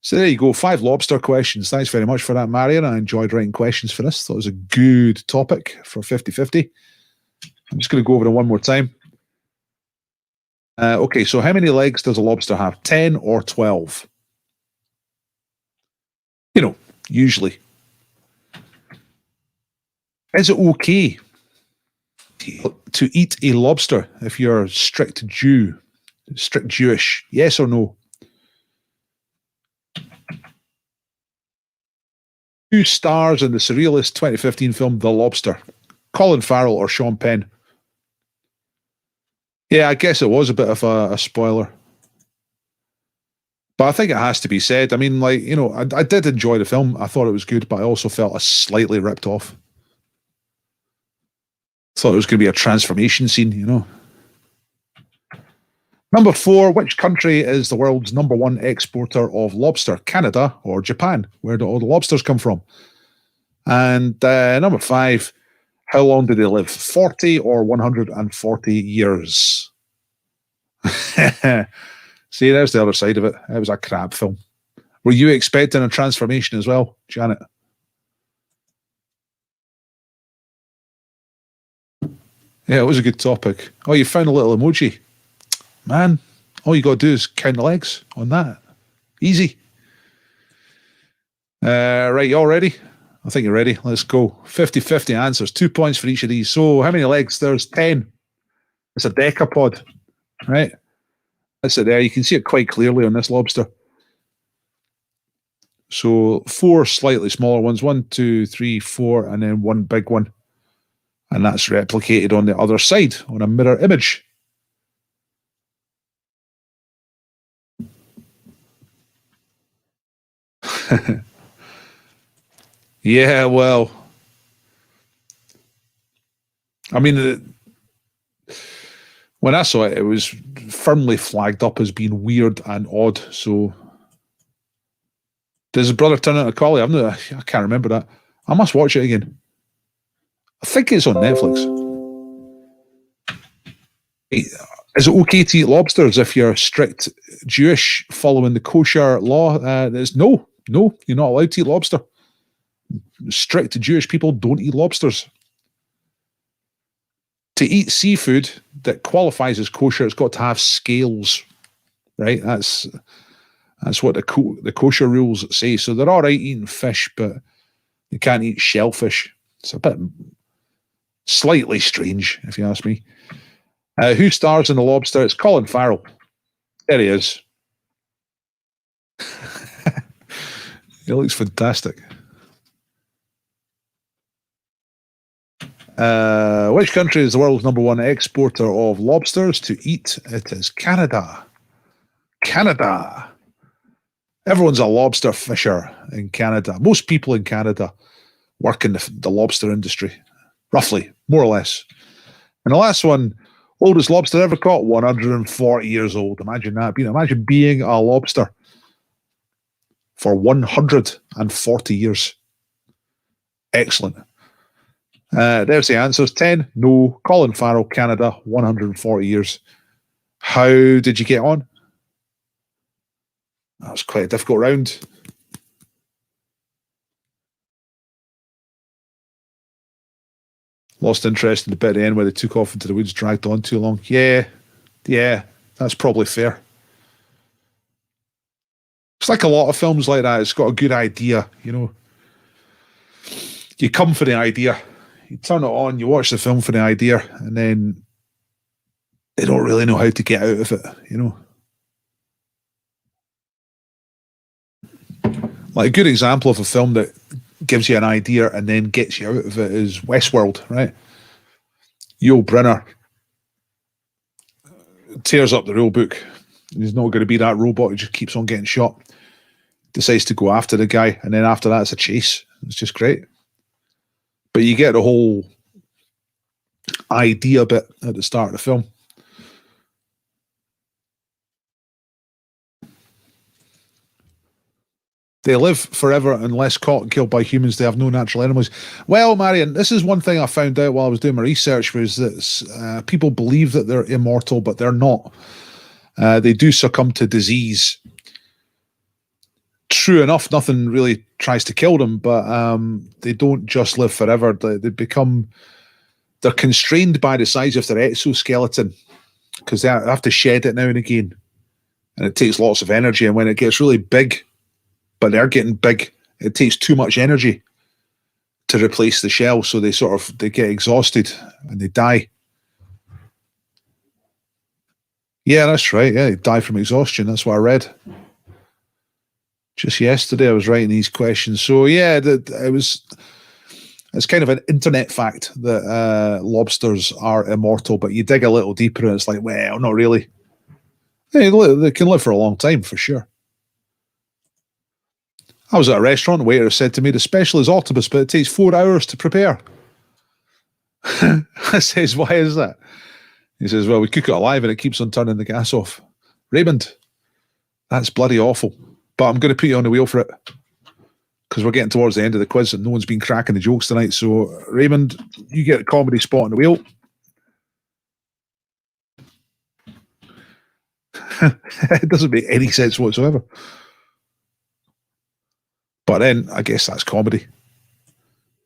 So there you go, 5 lobster questions. Thanks very much for that, Marion. I enjoyed writing questions for this. Thought it was a good topic for 50-50. I'm just going to go over them one more time. Okay, so how many legs does a lobster have? 10 or 12? You know, usually. Is it okay to eat a lobster if you're strict Jewish? Yes or no? Who stars in the surrealist 2015 film The Lobster? Colin Farrell or Sean Penn? Yeah, I guess it was a bit of a spoiler. But I think it has to be said. I mean, like, you know, I did enjoy the film. I thought it was good, but I also felt slightly ripped off. Thought it was going to be a transformation scene, you know. Number 4, which country is the world's #1 exporter of lobster? Canada or Japan? Where do all the lobsters come from? And number 5, how long do they live? 40 or 140 years? See, there's the other side of it. It was a crap film. Were you expecting a transformation as well, Janet? Yeah, it was a good topic. Oh, you found a little emoji. Man, all you got to do is count the legs on that. Easy. Right, you all ready? I think you're ready. Let's go. 50-50 answers. 2 points for each of these. So how many legs? There's 10. It's a decapod, right? That's it there. You can see it quite clearly on this lobster. So 4 slightly smaller ones. 1, 2, 3, 4, and then 1 big one. And that's replicated on the other side on a mirror image. Yeah, well, I mean, when I saw it, it was firmly flagged up as being weird and odd. So, does his brother turn into a collie? I can't remember that. I must watch it again. I think it's on Netflix. Is it okay to eat lobsters if you're strict Jewish following the kosher law? No, you're not allowed to eat lobster. Strict Jewish people don't eat lobsters. To eat seafood that qualifies as kosher, it's got to have scales, right? That's what the kosher rules say. So they're all right eating fish, but you can't eat shellfish. It's a bit slightly strange, if you ask me. Who stars in The Lobster? It's Colin Farrell. There he is. He looks fantastic. Which country is the world's #1 exporter of lobsters to eat? It is Canada. Canada. Everyone's a lobster fisher in Canada. Most people in Canada work in the lobster industry, roughly, more or less. And the last one, oldest lobster ever caught, 140 years old. Imagine that. Imagine being a lobster for 140 years. Excellent. There's the answers. 10, no. Colin Farrell, Canada, 140 years. How did you get on? That was quite a difficult round. Lost interest in the bit at the end where they took off into the woods, dragged on too long. Yeah, that's probably fair. It's like a lot of films like that. It's got a good idea, you know. You come for the idea. You turn it on, you watch the film for the idea, and then they don't really know how to get out of it, you know. Like a good example of a film that gives you an idea and then gets you out of it is Westworld, right? Yul Brynner tears up the rule book. He's not going to be that robot who just keeps on getting shot. Decides to go after the guy, and then after that it's a chase. It's just great. But you get the whole idea bit at the start of the film. They live forever unless caught and killed by humans. They have no natural enemies. Well, Marion, this is one thing I found out while I was doing my research, was that people believe that they're immortal, but they're not. They do succumb to disease. True enough, nothing really tries to kill them, but they don't just live forever. They're constrained by the size of their exoskeleton, because they have to shed it now and again. And it takes lots of energy. And when it gets really big, but they're getting big, it takes too much energy to replace the shell. So they get exhausted and they die. Yeah, that's right. Yeah, they die from exhaustion. That's what I read. Just yesterday I was writing these questions. So yeah, it's kind of an internet fact that lobsters are immortal, but you dig a little deeper and it's like, well, not really. They can live for a long time, for sure. I was at a restaurant, the waiter said to me, the special is octopus, but it takes 4 hours to prepare. I says, why is that? He says, well, we cook it alive and it keeps on turning the gas off. Raymond, that's bloody awful. But I'm going to put you on the wheel for it, because we're getting towards the end of the quiz and no one's been cracking the jokes tonight. So, Raymond, you get a comedy spot on the wheel. It doesn't make any sense whatsoever. But then, I guess that's comedy.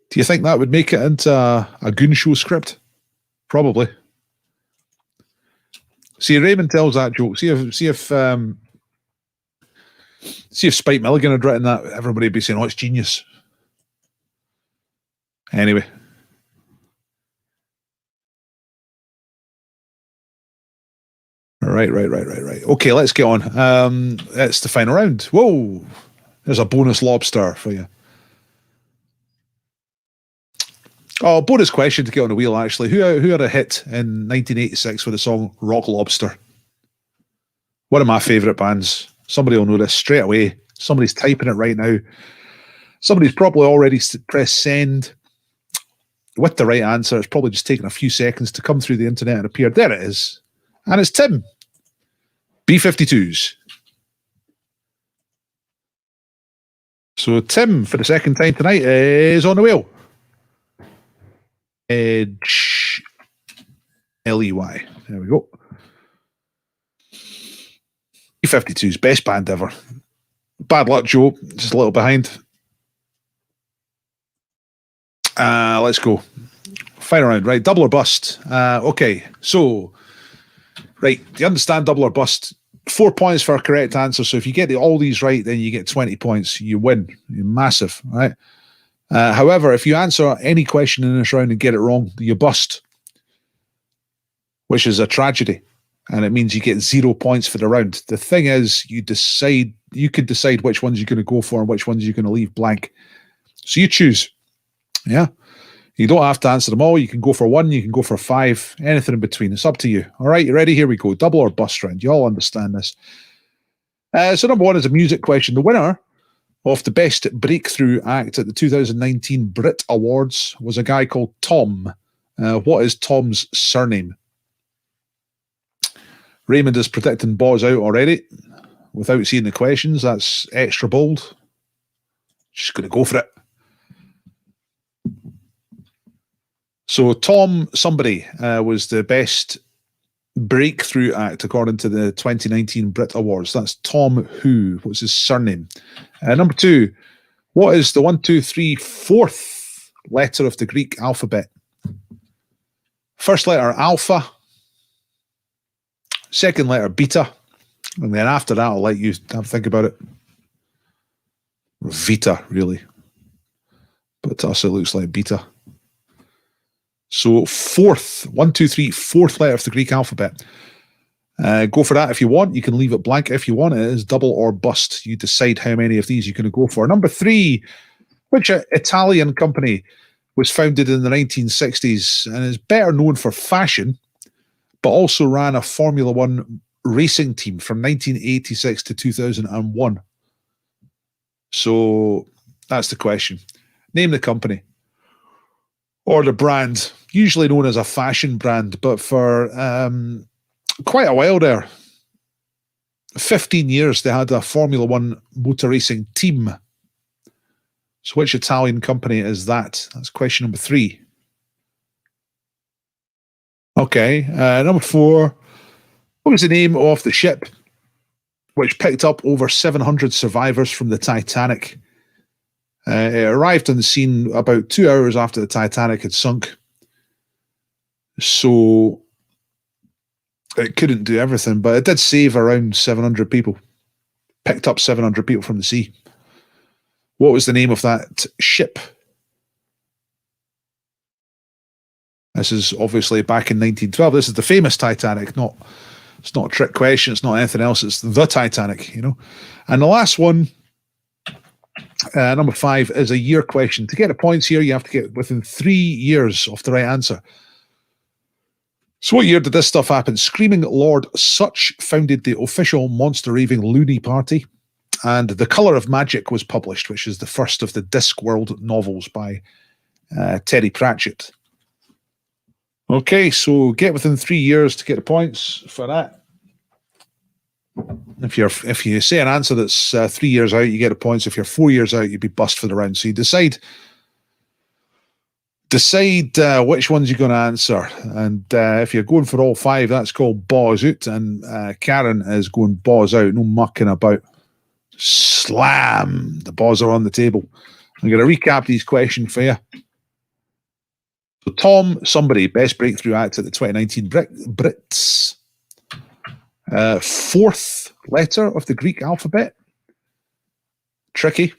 Do you think that would make it into a Goon Show script? Probably. See, Raymond tells that joke. See if Spike Milligan had written that, everybody would be saying, "Oh, it's genius." Anyway. Right. Okay, let's get on. It's the final round. Whoa, there's a bonus lobster for you. Oh, bonus question to get on the wheel, actually. Who had a hit in 1986 with the song Rock Lobster? One of my favourite bands. Somebody will know this straight away. Somebody's typing it right now. Somebody's probably already pressed send with the right answer. It's probably just taken a few seconds to come through the internet and appear. There it is. And it's Tim. B-52s. So Tim, for the second time tonight, is on the wheel. Edge Ley. There we go. B-52s, best band ever. Bad luck, Joe. Just a little behind. Let's go. Final round, right? Double or bust. Okay, so right, do you understand double or bust? 4 points for a correct answer. So if you get all these right, then you get 20 points. You win. You're massive, right? However, if you answer any question in this round and get it wrong, you bust, which is a tragedy, and it means you get 0 points for the round. The thing is, you could decide which ones you're going to go for and which ones you're going to leave blank. So you choose. Yeah, you don't have to answer them all. You can go for 1, you can go for 5, anything in between. It's up to you. All right, you ready? Here we go. Double or bust round. You all understand this. So number 1 is a music question. The winner of the best breakthrough act at the 2019 Brit Awards was a guy called Tom. What is Tom's surname? Raymond is predicting Boz out already without seeing the questions. That's extra bold. Just going to go for it. So Tom somebody was the best breakthrough act according to the 2019 Brit Awards. That's Tom who? What's his surname? Number 2, what is the 1, 2, 3, 4th letter of the Greek alphabet? First letter alpha, second letter beta, and then after that I'll let you have a think about it. Vita, really. But to us it looks like beta. So 4th, 1, 2, 3, 4th letter of the Greek alphabet. Go for that if you want. You can leave it blank if you want. It is double or bust. You decide how many of these you're going to go for. Number 3, which Italian company was founded in the 1960s and is better known for fashion, but also ran a Formula One racing team from 1986 to 2001. So that's the question. Name the company. Or the brand, usually known as a fashion brand, but for quite a while there, 15 years, they had a Formula One motor racing team. So which Italian company is that? That's question number 3. Okay, number 4, what was the name of the ship which picked up over 700 survivors from the Titanic? It arrived on the scene about 2 hours after the Titanic had sunk. So it couldn't do everything, but it did save around 700 people. Picked up 700 people from the sea. What was the name of that ship? This is obviously back in 1912. This is the famous Titanic. It's not a trick question. It's not anything else. It's the Titanic, you know. And the last one, number 5, is a year question. To get the points here, you have to get within 3 years of the right answer. So what year did this stuff happen? Screaming Lord Sutch founded the official Monster Raving Loony Party, and The Colour of Magic was published, which is the first of the Discworld novels by Terry Pratchett. Okay, so get within 3 years to get the points for that. If you say an answer that's 3 years out, you get the points. If you're 4 years out, you'd be bust for the round. So you decide Decide which ones you're going to answer. And if you're going for all 5, that's called Boz Out. And Karen is going Boz Out, no mucking about. Slam. The balls are on the table. I'm going to recap these questions for you. So Tom, somebody, best breakthrough act at the 2019 Brits. 4th letter of the Greek alphabet. Tricky.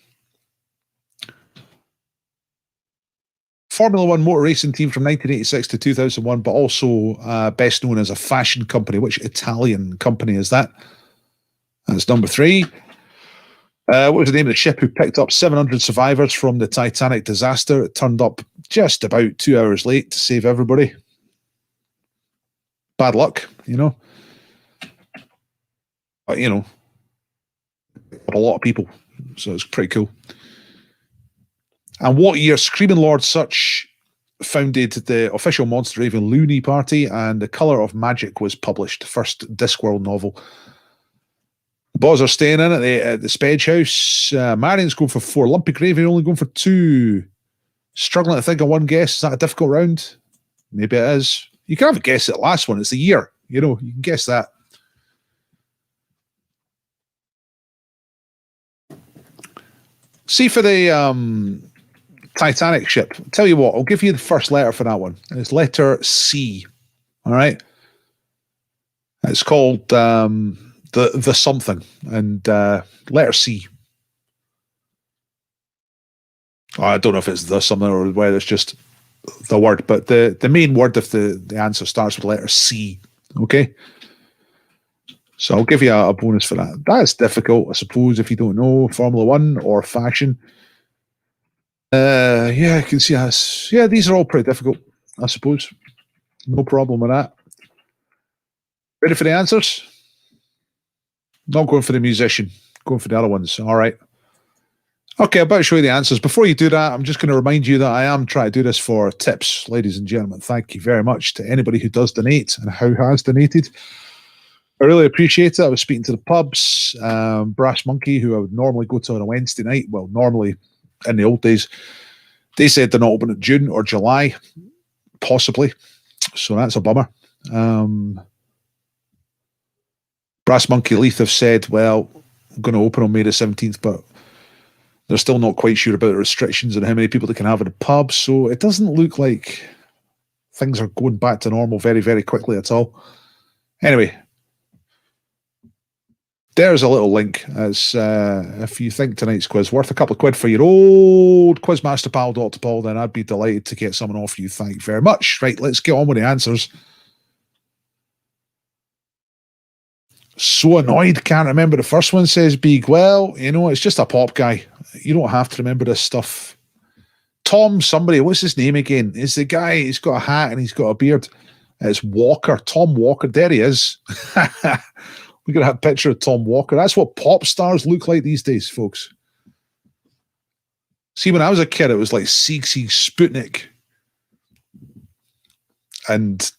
Formula One motor racing team from 1986 to 2001, but also best known as a fashion company. Which Italian company is that? That's number 3. What was the name of the ship who picked up 700 survivors from the Titanic disaster? It turned up just about 2 hours late to save everybody. Bad luck, you know. But, you know, a lot of people. So it's pretty cool. And what year Screaming Lord Sutch founded the official Monster Raven Looney Party, and The Colour of Magic was published, first Discworld novel. Boz are staying in at the Spedge House. Marion's going for 4. Lumpy Gravy only going for 2. Struggling to think of one guess. Is that a difficult round? Maybe it is. You can have a guess at the last one. It's the year. You know, you can guess that. See for the Titanic ship. I'll tell you what, I'll give you the first letter for that one. It's letter C. All right. It's called the something, and letter C. I don't know if it's the something or whether it's just the word, but the main word of the answer starts with letter C. Okay. So I'll give you a bonus for that. That's difficult, I suppose, if you don't know Formula One or fashion. Yeah, I can see us. Yeah, these are all pretty difficult, I suppose. No problem with that. Ready for the answers? Not going for the musician, going for the other ones. All right. Okay, I'm about to show you the answers. Before you do that, I'm just going to remind you that I am trying to do this for tips, ladies and gentlemen. Thank you very much to anybody who does donate and who has donated. I really appreciate it. I was speaking to the pubs, Brass Monkey, who I would normally go to on a Wednesday night. Well, normally in the old days. They said they're not open in June or July, possibly. So that's a bummer. Brass Monkey Leith have said, well, I'm going to open on May the 17th, but they're still not quite sure about the restrictions and how many people they can have in the pub. So it doesn't look like things are going back to normal very, very quickly at all. Anyway, there's a little link as if you think tonight's quiz worth a couple of quid for your old Quizmaster pal, Dr. Paul, then I'd be delighted to get someone off you. Thank you very much. Right, let's get on with the answers. So annoyed, can't remember the first one, says Big. Well, you know, it's just a pop guy. You don't have to remember this stuff. Tom somebody, what's his name again? Is the guy, he's got a hat and he's got a beard. It's Walker, Tom Walker. There he is. We're going to have a picture of Tom Walker. That's what pop stars look like these days, folks. See, when I was a kid, it was like Sieg Sputnik and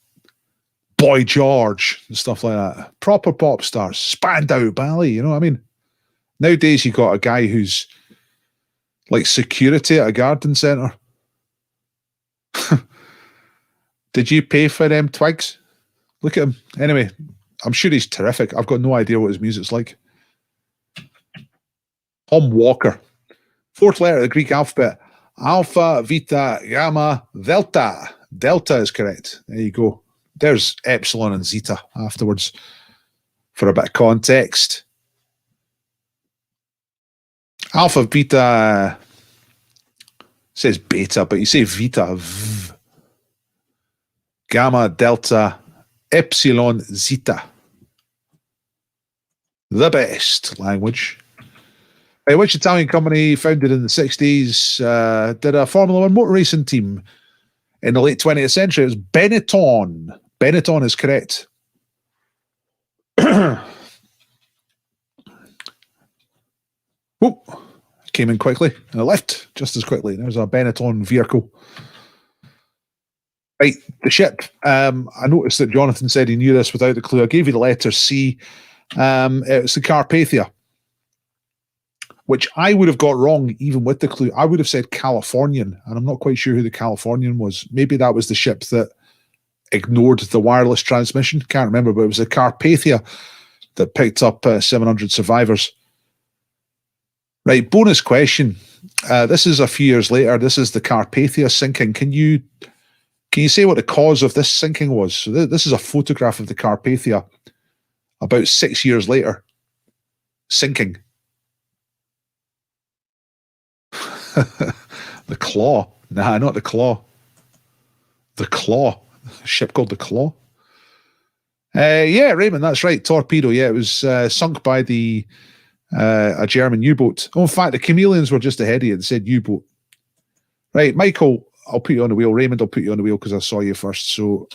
Boy George and stuff like that. Proper pop stars. Spandau Ballet, you know what I mean? Nowadays, you got a guy who's like security at a garden centre. Did you pay for them twigs? Look at him. Anyway, I'm sure he's terrific. I've got no idea what his music's like. Tom Walker. 4th letter of the Greek alphabet. Alpha, Vita, Gamma, Delta. Delta is correct. There you go. There's Epsilon and Zeta afterwards for a bit of context. Alpha, Beta says beta, but you say Vita. V. Gamma, Delta, Epsilon, Zeta. The best language. Which Italian company, founded in the 60s, did a Formula One motor racing team in the late 20th century? It was Benetton. Benetton is correct. Oh, came in quickly. And I left just as quickly. There's a Benetton vehicle. Right, the ship. I noticed that Jonathan said he knew this without the clue. I gave you the letter C. It's the Carpathia. which I would have got wrong even with the clue. I would have said Californian, and I'm not quite sure who the Californian was. Maybe that was the ship that ignored the wireless transmission. Can't remember, but it was the Carpathia that picked up 700 survivors. Right, bonus question. This is a few years later. This is the Carpathia sinking. Can you say what the cause of this sinking was? So this is a photograph of the Carpathia about 6 years later. Sinking. The Claw. Nah, not the Claw. The Claw. A ship called the Claw. Yeah, Raymond, that's right. Torpedo. Yeah, it was sunk by a German U-boat. Oh, in fact, the Chameleons were just ahead of you. They said U-boat. Right, Michael, I'll put you on the wheel. Raymond, I'll put you on the wheel because I saw you first. So,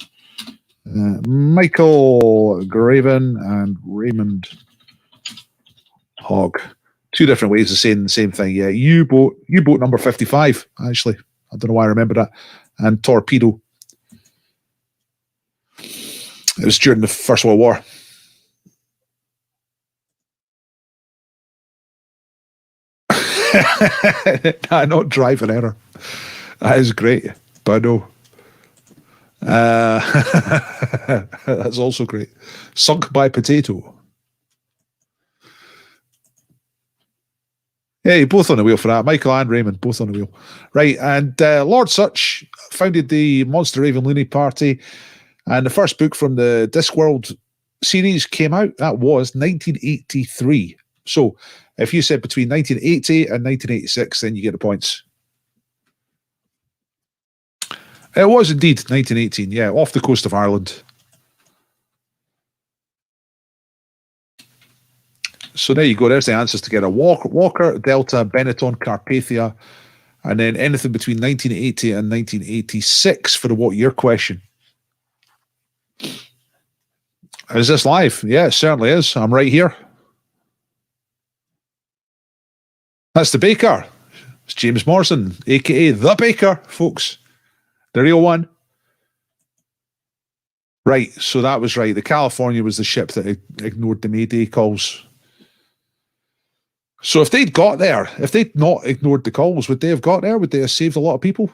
Michael Graven and Raymond Hogg. Two different ways of saying the same thing. Yeah, U-boat number 55, actually. I don't know why I remember that. And torpedo. It was during the First World War. Nah, not driving error. That is great, but no. That's also great. Sunk by potato. Yeah, you're both on the wheel for that. Michael and Raymond, both on the wheel. Right, and Lord Such founded the Monster Raven Looney Party, and the first book from the Discworld series came out. That was 1983. So if you said between 1980 and 1986, then you get the points. It was indeed 1918, yeah, off the coast of Ireland. So there you go. There's the answers to get a Walker, Delta, Benetton, Carpathia, and then anything between 1980 and 1986 for the what year question. Is this live? Yeah, it certainly is. I'm right here. That's the Baker. It's James Morrison, a.k.a. The Baker, folks. The real one. Right, so that was right. The California was the ship that ignored the Mayday calls. So if they'd got there, if they'd not ignored the calls, would they have got there? Would they have saved a lot of people?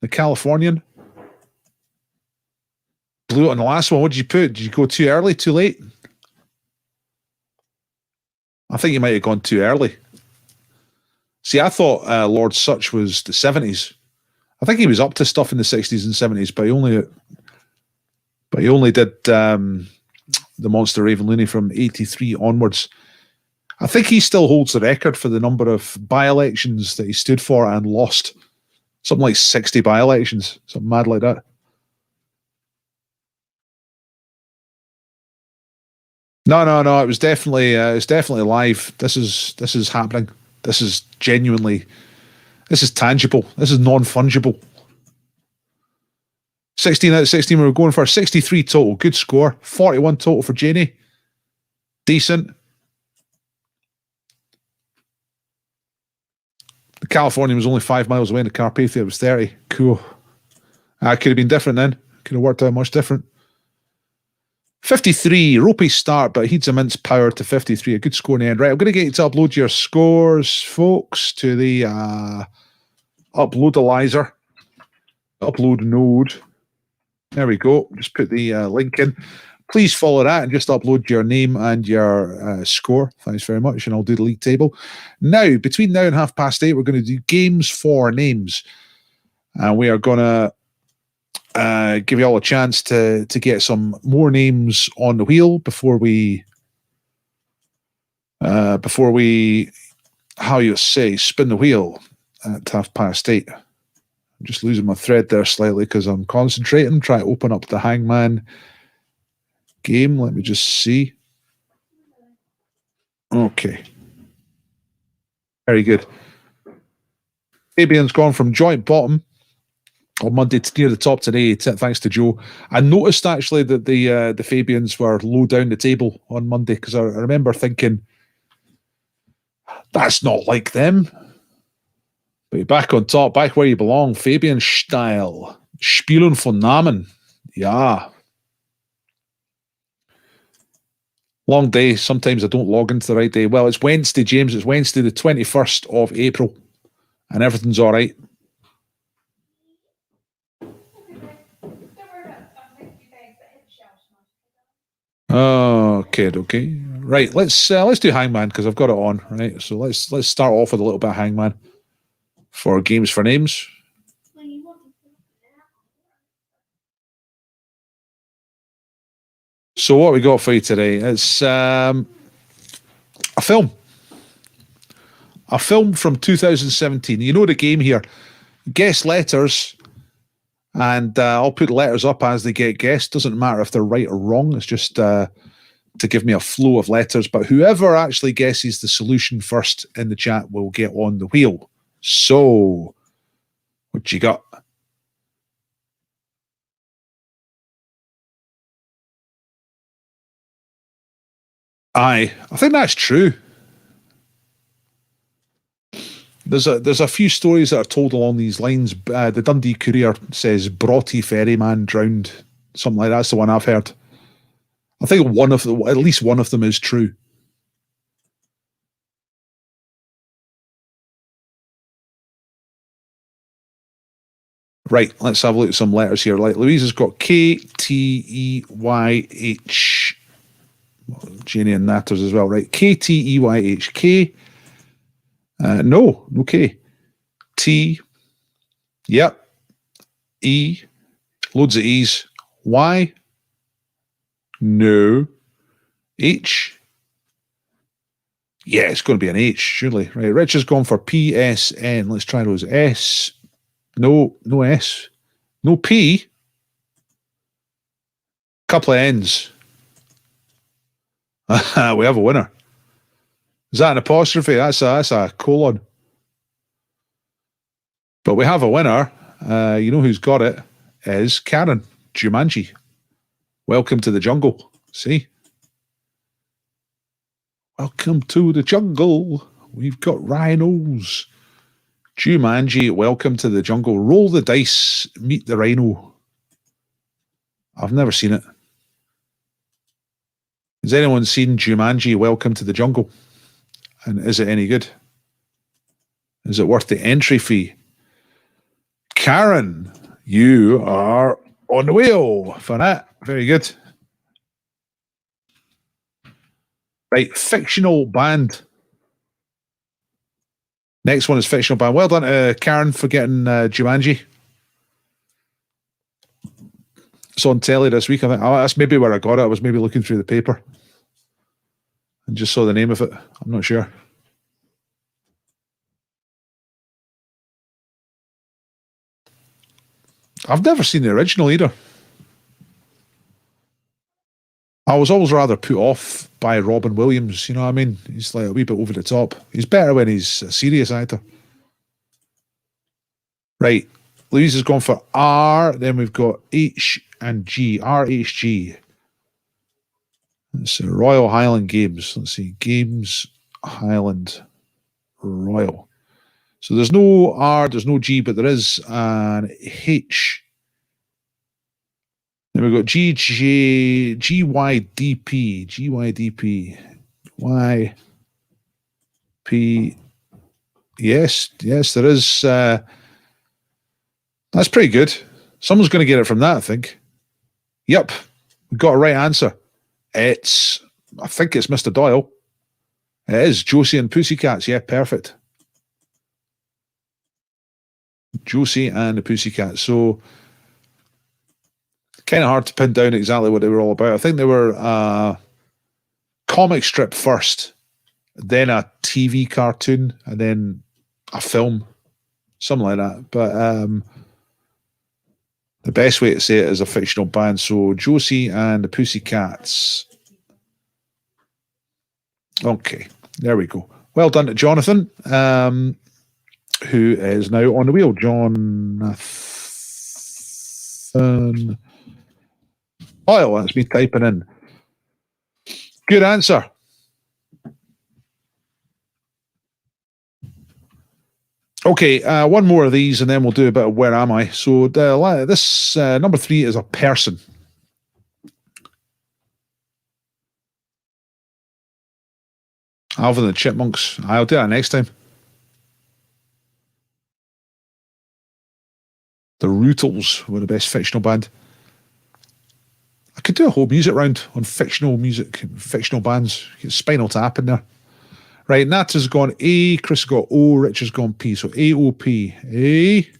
The Californian. Blew it on the last one. What did you put? Did you go too early, too late? I think you might have gone too early. See, I thought Lord Such was the 70s. I think he was up to stuff in the 60s and 70s, but he only did the Monster Raven Looney from 83 onwards. I think he still holds the record for the number of by-elections that he stood for and lost. Something like 60 by-elections, something mad like that. No. It was definitely live. This is happening. This is genuinely. This is tangible. This is non-fungible. 16 out of 16 we were going for. 63 total. Good score. 41 total for Janie. Decent. The California was only 5 miles away and the Carpathia was 30. Cool. That could have been different then. Could have worked out much different. 53, ropey start, but heeds immense power to 53. A good score in the end. Right, I'm going to get you to upload your scores, folks, to the uploadalizer. Upload node. There we go. Just put the link in. Please follow that and just upload your name and your score. Thanks very much, and I'll do the league table. Now, between now and 8:30, we're going to do games for names. And we are going to give you all a chance to get some more names on the wheel before we how you say spin the wheel at 8:30. I'm just losing my thread there slightly because I'm concentrating. Try to open up the Hangman game. Let me just see. Okay. Very good. Fabian's gone from joint bottom on Monday to near the top today, thanks to Joe. I noticed actually that the Fabians were low down the table on Monday because I remember thinking, that's not like them. But you're back on top, back where you belong. Fabian style. Spielen von Namen. Ja. Long day. Sometimes I don't log into the right day. Well, it's Wednesday, James. It's Wednesday, the 21st of April, and everything's all right. Okay. Right, let's do Hangman because I've got it on. Right, so let's start off with a little bit of Hangman for games for names. So what we got for you today? It's a film from 2017. You know the game here. Guess letters, and I'll put letters up as they get guessed. Doesn't matter if they're right or wrong. It's just to give me a flow of letters. But whoever actually guesses the solution first in the chat will get on the wheel. So, what you got? I think that's true. There's a few stories that are told along these lines. The Dundee Courier says Broughty ferryman drowned. Something like that's the one I've heard. I think at least one of them is true. Right, let's have a look at some letters here. Like Louise has got K-T-E-Y-H. Janie and Natters as well, right? K-T-E-Y-H. K. No K. T. Yep. E. Loads of E's. Y. No. H. Yeah, it's going to be an H, surely. Right, Rich has gone for P-S-N. Let's try those. S. No S. No P. Couple of N's. We have a winner. Is that an apostrophe? That's a colon. But we have a winner. You know who's got it? Is Karen Jumanji. Welcome to the jungle. See? Welcome to the jungle. We've got rhinos. Jumanji, welcome to the jungle. Roll the dice, meet the rhino. I've never seen it. Has anyone seen Jumanji, Welcome to the Jungle? And is it any good? Is it worth the entry fee? Karen, you are on the wheel for that. Very good. Right, fictional band. Next one is fictional band. Well done, Karen, for getting Jumanji. It's on telly this week. I think that's maybe where I got it. I was maybe looking through the paper and just saw the name of it. I'm not sure. I've never seen the original either. I was always rather put off by Robin Williams. You know what I mean? He's like a wee bit over the top. He's better when he's a serious actor. Right. Louise has gone for R. Then we've got H and G. RHG. It's Royal Highland Games. Let's see. Games Highland Royal. So there's no R, there's no G, but there is an H. Then we've got GYDP. GYDP. YP. Yes, there is. That's pretty good. Someone's going to get it from that, I think. Yep, we got a right answer. I think it's Mr. Doyle. It is Josie and Pussycats. Yeah, perfect. Josie and the Pussycats. So, kind of hard to pin down exactly what they were all about. I think they were a comic strip first, then a TV cartoon, and then a film. Something like that. But the best way to say it is a fictional band. So Josie and the Pussycats. Okay, there we go. Well done to Jonathan, who is now on the wheel. Jonathan. Oh, that's me typing in. Good answer. Okay, one more of these and then we'll do a bit of where am I. So this number 3 is a person. Alvin and the Chipmunks. I'll do that next time. The Rootles were the best fictional band. I could do a whole music round on fictional music, fictional bands. Get Spinal Tap in there. Right, Nat has gone A, Chris has got O, Rich has gone P. So AOP. A.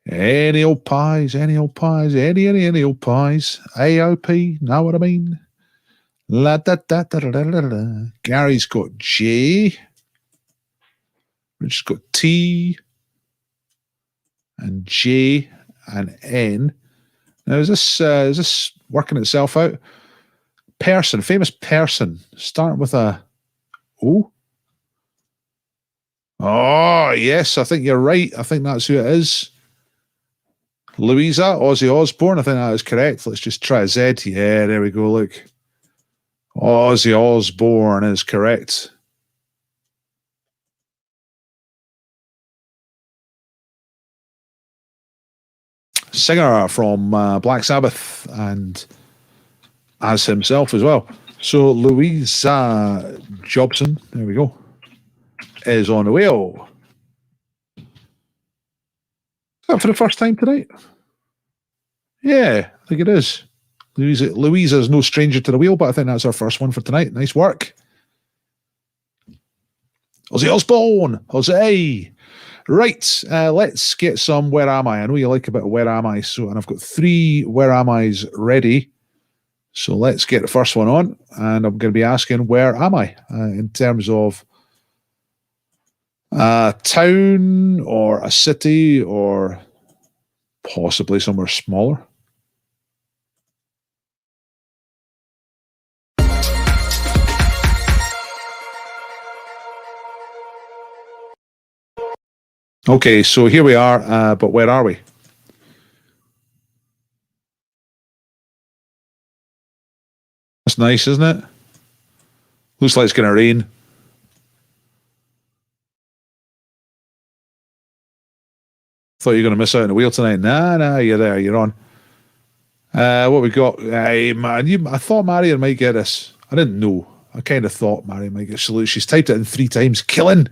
Any old pies, any old pies, any old pies. AOP, know what I mean? La da da da da da da da. Gary's got J. Rich's got T. And J and N. Now, is this working itself out? Person, famous person, starting with a O. Oh, yes, I think you're right. I think that's who it is. Louisa, Ozzy Osbourne. I think that is correct. Let's just try a Z. Yeah, there we go. Look. Ozzy Osbourne is correct. Singer from Black Sabbath and as himself as well. So Louisa Jobson, there we go, is on the wheel. Is that for the first time tonight? Yeah, I think it is. Louisa's no stranger to the wheel, but I think that's our first one for tonight. Nice work. Ozzy Osbourne, Jose. Right, let's get some Where Am I? I know you like a bit of Where Am I, and I've got 3 Where Am I's ready. So let's get the first one on, and I'm going to be asking Where am I in terms of a town or a city or possibly somewhere smaller. Okay, so here we are, but where are we? That's nice, isn't it? Looks like it's going to rain. Thought you were going to miss out on the wheel tonight. Nah, you're there, you're on. What we got? Hey, man, I thought Marion might get this. I didn't know. I kind of thought Marion might get salute. She's typed it in 3 times. Killing.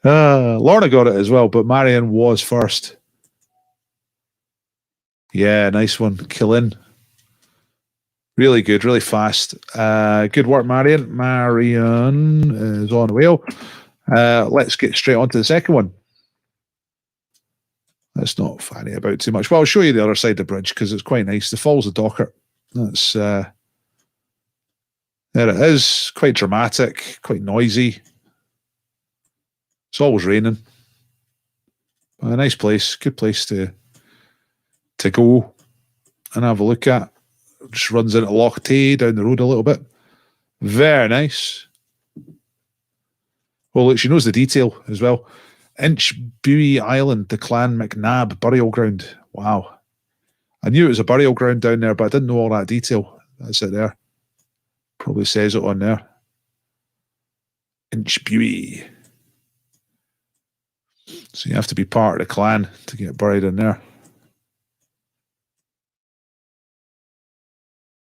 Lorna got it as well, but Marion was first. Yeah, nice one. Killing. Really good, really fast. Good work, Marion. Marion is on the wheel. Let's get straight on to the second one. Let's not fanny about too much. Well, I'll show you the other side of the bridge because it's quite nice. The Falls of Dockert. That's there it is. Quite dramatic, quite noisy. It's always raining. But a nice place, good place to go and have a look at. Just runs into Loch Tay down the road a little bit. Very nice. Well, look, she knows the detail as well. Inchbury Island, the Clan McNabb burial ground. Wow. I knew it was a burial ground down there, but I didn't know all that detail. That's it there. Probably says it on there. Inchbury. So you have to be part of the clan to get buried in there.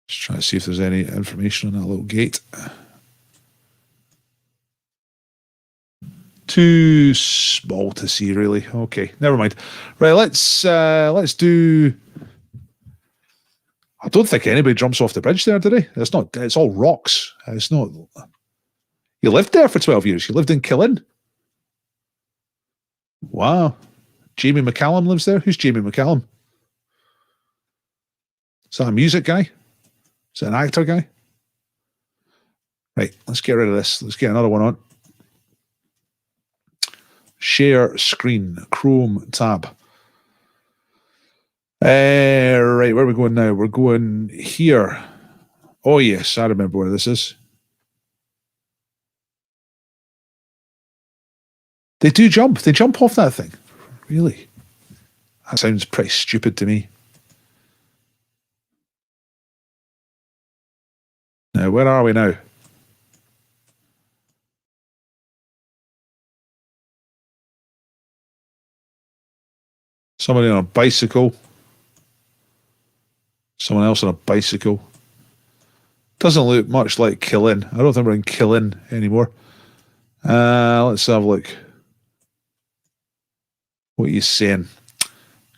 Just trying to see if there's any information on that little gate. Too small to see, really. Okay, never mind. Right, let's do. I don't think anybody jumps off the bridge there, did they? It's not. It's all rocks. It's not. You lived there for 12 years. You lived in Killin. Wow. Jamie McCallum lives there. Who's Jamie McCallum? Is that a music guy? Is that an actor guy? Right, let's get rid of this. Let's get another one on. Share screen, Chrome tab. Right, where are we going now? We're going here. Oh, yes, I remember where this is. They do jump. They jump off that thing. Really? That sounds pretty stupid to me. Now, where are we now? Somebody on a bicycle. Someone else on a bicycle. Doesn't look much like Killin. I don't think we're in Killin anymore. Let's have a look. What are you saying?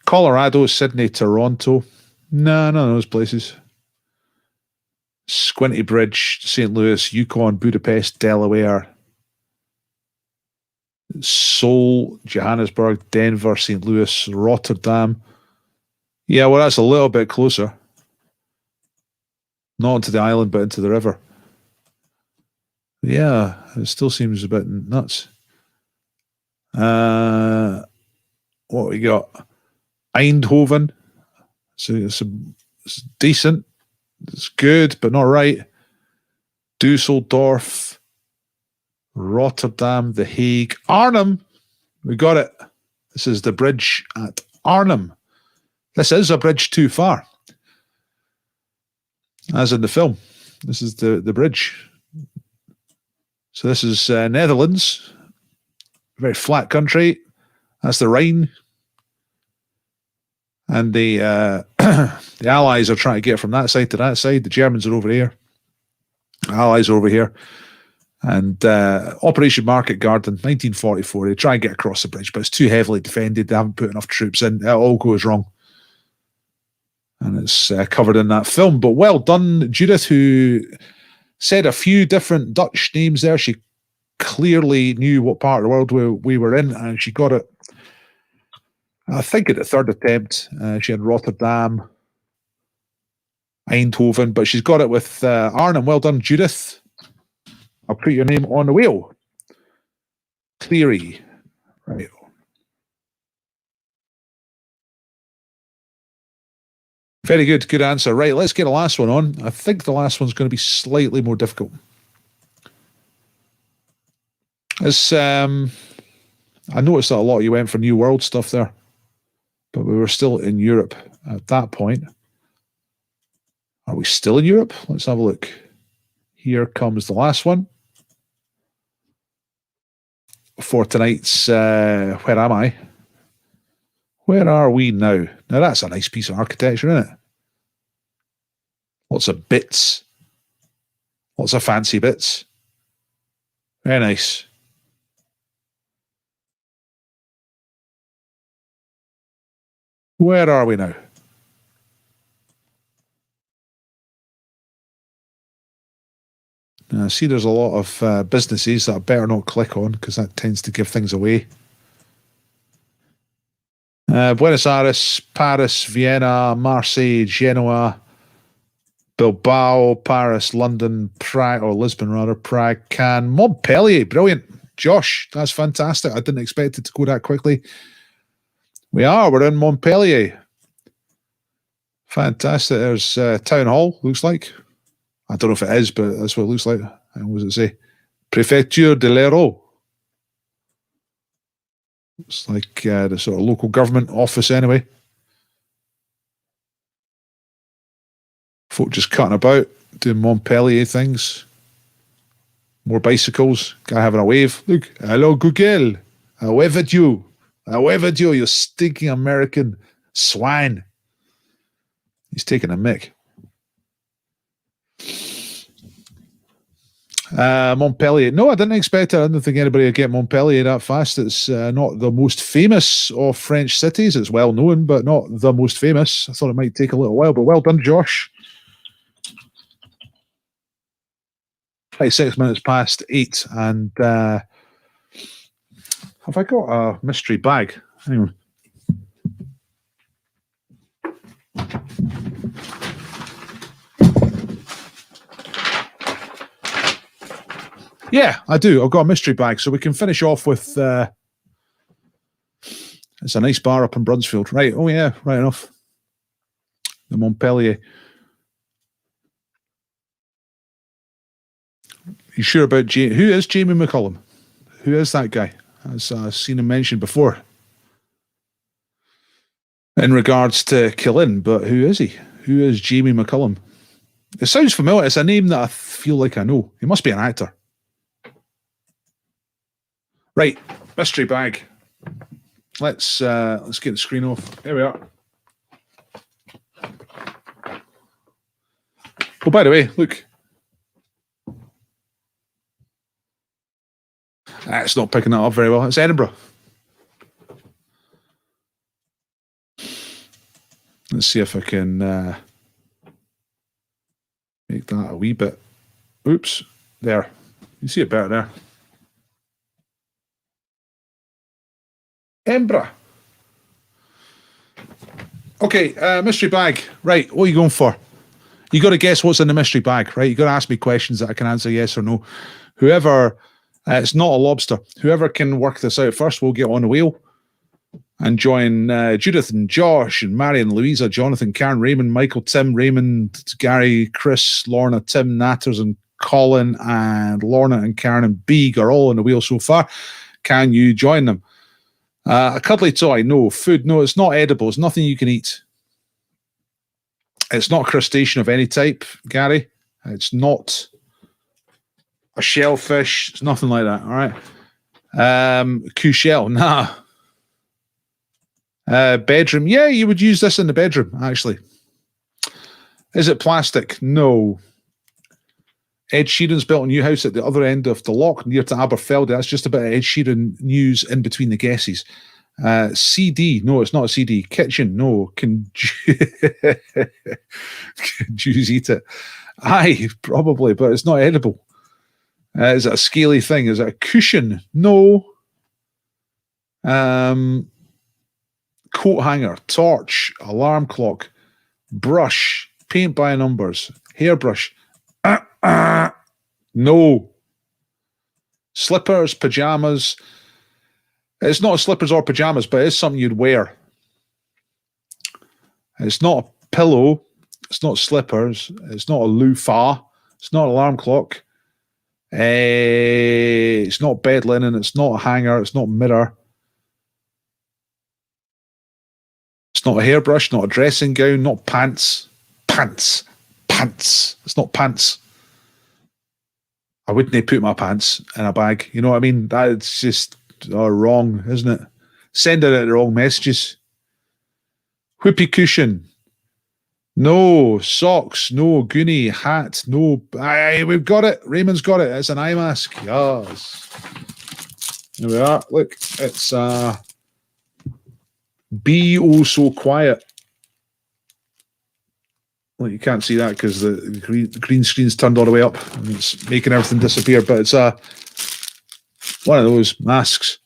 Colorado, Sydney, Toronto. No, none of those places. Squinty Bridge, St. Louis, Yukon, Budapest, Delaware, Seoul, Johannesburg, Denver, St. Louis, Rotterdam. Yeah, well, that's a little bit closer. Not into the island, but into the river. Yeah, it still seems a bit nuts. What we got? Eindhoven. So it's decent. It's good, but not right. Dusseldorf, Rotterdam, The Hague, Arnhem. We got it. This is the bridge at Arnhem. This is a bridge too far. As in the film. This is the bridge. So this is Netherlands. Very flat country. That's the Rhine. And the the Allies are trying to get from that side to that side. The Germans are over here. The Allies are over here. And Operation Market Garden, 1944. They try and get across the bridge, but it's too heavily defended. They haven't put enough troops in. It all goes wrong. And it's covered in that film. But well done, Judith, who said a few different Dutch names there. She clearly knew what part of the world we were in, and she got it, I think, at the third attempt. She had Rotterdam, Eindhoven, but she's got it with Arnhem. Well done, Judith. I'll put your name on the wheel. Cleary. Right. Very good. Good answer. Right, let's get the last one on. I think the last one's going to be slightly more difficult. It's, I noticed that a lot of you went for New World stuff there, but we were still in Europe at that point. Are we still in Europe? Let's have a look. Here comes the last one for tonight's Where Am I? Where are we now? Now that's a nice piece of architecture, isn't it? Lots of bits. Lots of fancy bits. Very nice. Where are we now? Now, I see there's a lot of businesses that I better not click on because that tends to give things away. Buenos Aires, Paris, Vienna, Marseille, Genoa, Bilbao, Paris, London, Prague, or Lisbon rather, Prague, Cannes, Montpellier. Brilliant. Josh, that's fantastic. I didn't expect it to go that quickly. We're in Montpellier. Fantastic. There's Town Hall, looks like. I don't know if it is, but that's what it looks like. And what does it say? Préfecture de l'Hérault. It's like the sort of local government office anyway. Folk just cutting about, doing Montpellier things. More bicycles. Guy having a wave. Look, hello Google. I wave at you. I wave at you, you stinking American swine. He's taking a mick. Montpellier. No, I didn't expect it. I didn't think anybody would get Montpellier that fast. It's not the most famous of French cities. It's well known, but not the most famous. I thought it might take a little while, but well done, Josh. 6 minutes past 8, and have I got a mystery bag? Hang on. Yeah, I do. I've got a mystery bag, so we can finish off with. It's a nice bar up in Brunsfield, right? Oh yeah, right enough. The Montpellier. You sure about who is Jamie McCullum? Who is that guy? As I've seen him mentioned before. In regards to Killin, but who is he? Who is Jamie McCullum? It sounds familiar. It's a name that I feel like I know. He must be an actor. Right, mystery bag. Let's get the screen off. There we are. Oh, by the way, look, It's not picking that up very well. It's Edinburgh. Let's see if I can make that a wee bit. Oops, there. You see it better there. Edinburgh. Okay, mystery bag. Right, what are you going for? You got to guess what's in the mystery bag, right? You got to ask me questions that I can answer yes or no. Whoever, it's not a lobster. Whoever can work this out first will get on the wheel and join Judith and Josh and Marion, Louisa, Jonathan, Karen, Raymond, Michael, Tim, Raymond, Gary, Chris, Lorna, Tim, Natters, and Colin, and Lorna and Karen and Beeg are all on the wheel so far. Can you join them? A cuddly toy, no. Food, no. It's not edible. It's nothing you can eat. It's not a crustacean of any type, Gary. It's not a shellfish. It's nothing like that, all right? Shell, nah. Bedroom, yeah, you would use this in the bedroom, actually. Is it plastic? No. Ed Sheeran's built a new house at the other end of the loch near to Aberfeldy. That's just a bit of Ed Sheeran news in between the guesses. CD, no, it's not a CD. Kitchen, no. Can Jews eat it? Aye, probably, but it's not edible. Is it a scaly thing? Is it a cushion? No. Coat hanger, torch, alarm clock, brush, paint by numbers, hairbrush. No. Slippers, pajamas. It's not slippers or pajamas, but it's something you'd wear. It's not a pillow. It's not slippers. It's not a loofah. It's not an alarm clock. It's not bed linen. It's not a hanger. It's not a mirror. It's not a hairbrush. Not a dressing gown. Not pants. Pants. It's not pants. I wouldn't put my pants in a bag. You know what I mean? That's just wrong, isn't it? Sending out the wrong messages. Whoopee cushion. No. Socks. No. Goonie. Hat. No. Aye, we've got it. Raymond's got it. It's an eye mask. Yes. There we are. Look, it's Be Oh So Quiet. Well, you can't see that because the green screen's turned all the way up and it's making everything disappear, but it's one of those masks.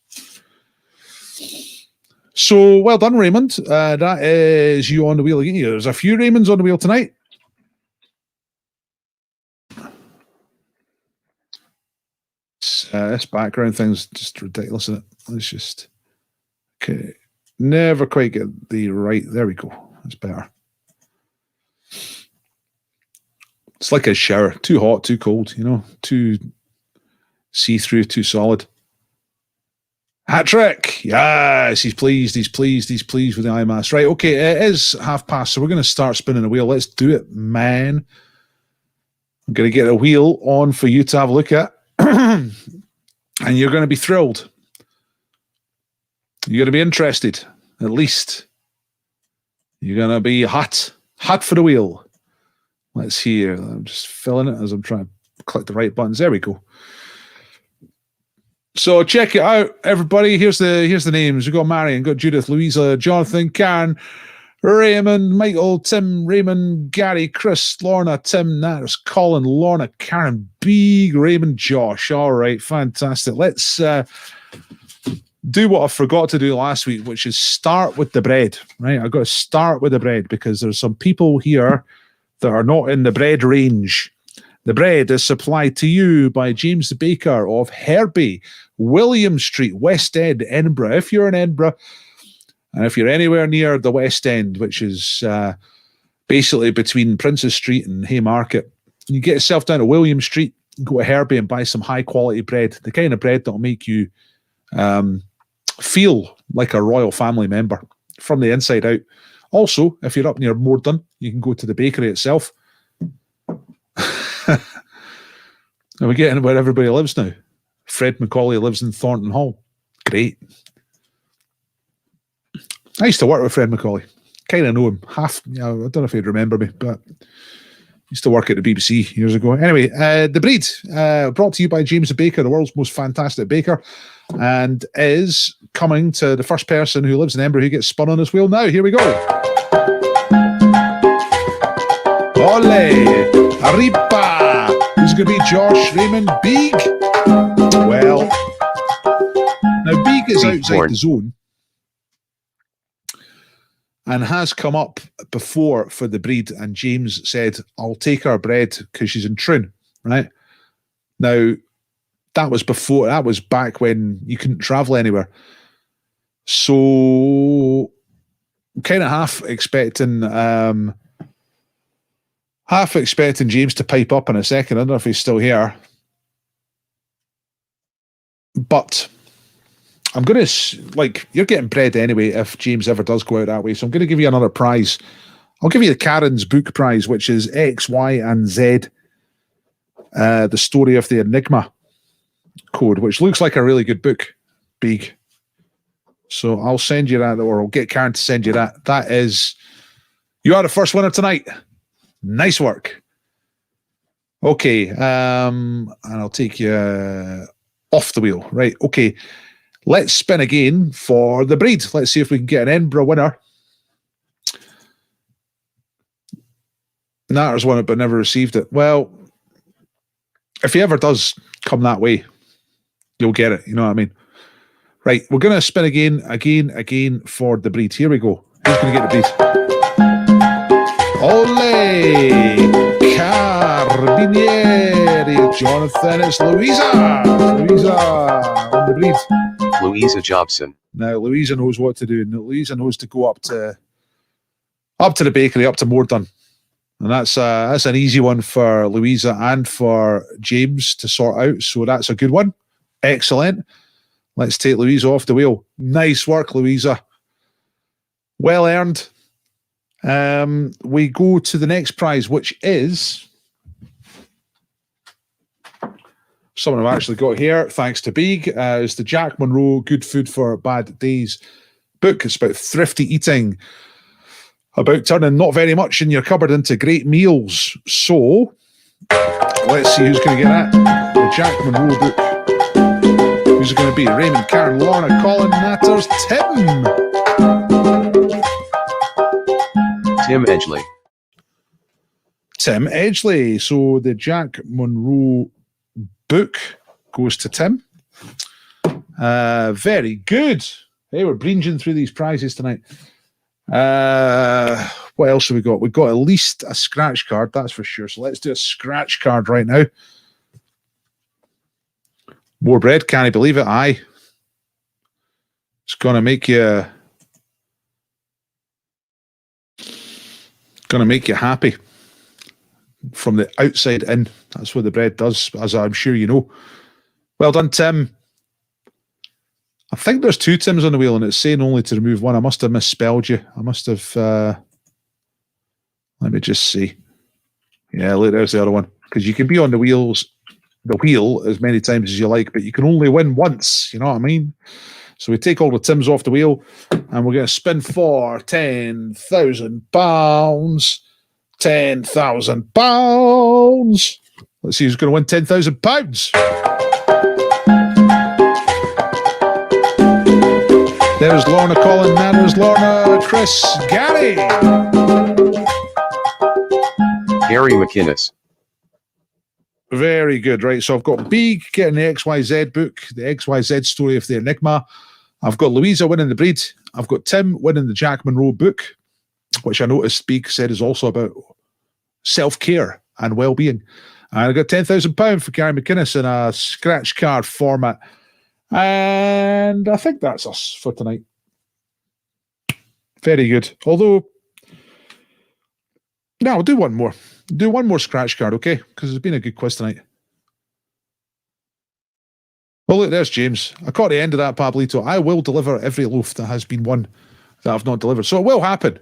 So, well done, Raymond. That is you on the wheel again. There's a few Raymonds on the wheel tonight. This background thing's just ridiculous, isn't it? Let's just... Okay. Never quite get the right... There we go. That's better. It's like a shower. Too hot, too cold, you know? Too see-through, too solid. Hat trick. Yes, he's pleased with the eye mask. Right, okay, it is past, so we're going to start spinning the wheel. Let's do it, man. I'm going to get a wheel on for you to have a look at. And you're going to be thrilled. You're going to be interested, at least. You're going to be hot for the wheel. Let's hear. I'm just filling it as I'm trying to click the right buttons. There we go. So check it out, everybody. Here's the names. We've got Marion, got Judith, Louisa, Jonathan, Karen, Raymond, Michael, Tim, Raymond, Gary, Chris, Lorna, Tim, Natters, Colin, Lorna, Karen, Beeg, Raymond, Josh. All right, fantastic. Let's do what I forgot to do last week, which is start with the bread. Right, I've got to start with the bread because there's some people here that are not in the bread range. The bread is supplied to you by James the Baker of Herbie, William Street, West End, Edinburgh. If you're in Edinburgh, and if you're anywhere near the West End, which is basically between Princes Street and Haymarket, you get yourself down to William Street, go to Herbie and buy some high-quality bread, the kind of bread that will make you feel like a royal family member from the inside out. Also, if you're up near Morden, you can go to the bakery itself. Are we getting where everybody lives now? Fred Macaulay lives in Thornton Hall. Great. I used to work with Fred Macaulay. Kind of know him. I don't know if he'd remember me, but Used to work at the BBC years ago. Anyway, the breed, brought to you by James the Baker, the world's most fantastic baker, and is coming to the first person who lives in Edinburgh who gets spun on this wheel now. Here we go. Ole! Arriba! Who's going to be Josh, Raymond, Beeg? Well, now Beeg is outside the zone and has come up before for the breed, and James said, I'll take her bread because she's in Troon, right? Now, that was back when you couldn't travel anywhere. So, kind of half expecting James to pipe up in a second. I don't know if he's still here. But I'm going to, you're getting bread anyway if James ever does go out that way. So I'm going to give you another prize. I'll give you the Karen's book prize, which is X, Y, and Z, the story of the Enigma code, which looks like a really good book, Big. So I'll send you that, or I'll get Karen to send you that. That is, you are the first winner tonight. Nice work. Okay, and I'll take you off the wheel. Right, okay. Let's spin again for the breed. Let's see if we can get an Edinburgh winner. Natter's won it but never received it. Well, if he ever does come that way, you'll get it. You know what I mean? Right, we're going to spin again for the breed. Here we go. Who's going to get the breed? Ole! Carabinieri! Jonathan, it's Louisa! Louisa on the breed. Louisa Jobson. Now, Louisa knows what to do. Louisa knows to go up to the bakery, up to Moordun. And that's an easy one for Louisa and for James to sort out. So that's a good one. Excellent. Let's take Louisa off the wheel. Nice work, Louisa. Well earned. We go to the next prize, which is something I've actually got here, thanks to Beeg. It's the Jack Monroe Good Food for Bad Days book. It's about thrifty eating, about turning not very much in your cupboard into great meals. So, let's see who's going to get that. The Jack Monroe book. Who's it going to be? Raymond, Karen, Lorna, Colin, Natters, Tim. Tim Edgley. Tim Edgley. So, the Jack Monroe book goes to Tim. Very good. Hey, we're bringing through these prizes tonight. What else have we got? We've got at least a scratch card, that's for sure. So let's do a scratch card right now. More bread, can you believe it? Aye. It's gonna make you happy from the outside in. That's what the bread does, as I'm sure you know. Well done, Tim. I think there's two Tims on the wheel and it's saying only to remove one. I must have misspelled you. I must have... let me just see. Yeah, look, there's the other one. Because you can be on the wheel as many times as you like, but you can only win once. You know what I mean? So we take all the Tims off the wheel and we're going to spin for £10,000. £10,000. Let's see who's going to win £10,000. There's Lorna, Colin, Nanners, Lorna, Chris, Gary. Gary McInnes. Very good, right? So I've got Beeg getting the XYZ book, the XYZ story of the Enigma. I've got Louisa winning the breed. I've got Tim winning the Jack Monroe book, which I noticed Beeg said is also about self-care and well-being. And I got £10,000 for Gary McInnes in a scratch card format. And I think that's us for tonight. Very good. Although, no, we'll do one more. Do one more scratch card, okay? Because it's been a good quiz tonight. Well, look, there's James. I caught the end of that, Pablito. I will deliver every loaf that has been won that I've not delivered. So it will happen.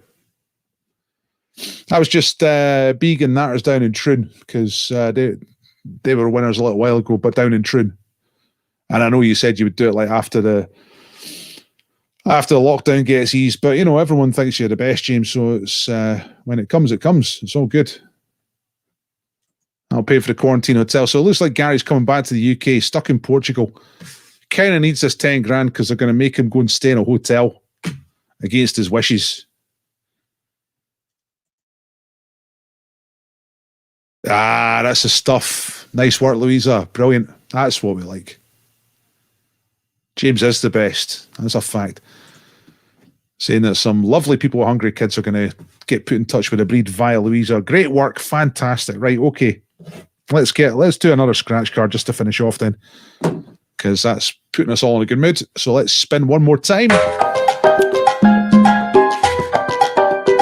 I was just Beeg and Natters down in Troon because they were winners a little while ago, but down in Troon. And I know you said you would do it like after the lockdown gets eased, but you know everyone thinks you're the best, James. So it's when it comes, it's all good. I'll pay for the quarantine hotel. So it looks like Gary's coming back to the UK, stuck in Portugal. Kind of needs this 10 grand because they're going to make him go and stay in a hotel against his wishes. Ah, that's the stuff. Nice work, Louisa. Brilliant. That's what we like. James is the best. That's a fact. Saying that some lovely people with hungry kids are going to get put in touch with the BREID via Louisa. Great work. Fantastic. Right, okay. Let's do another scratch card just to finish off then, because that's putting us all in a good mood. So let's spin one more time.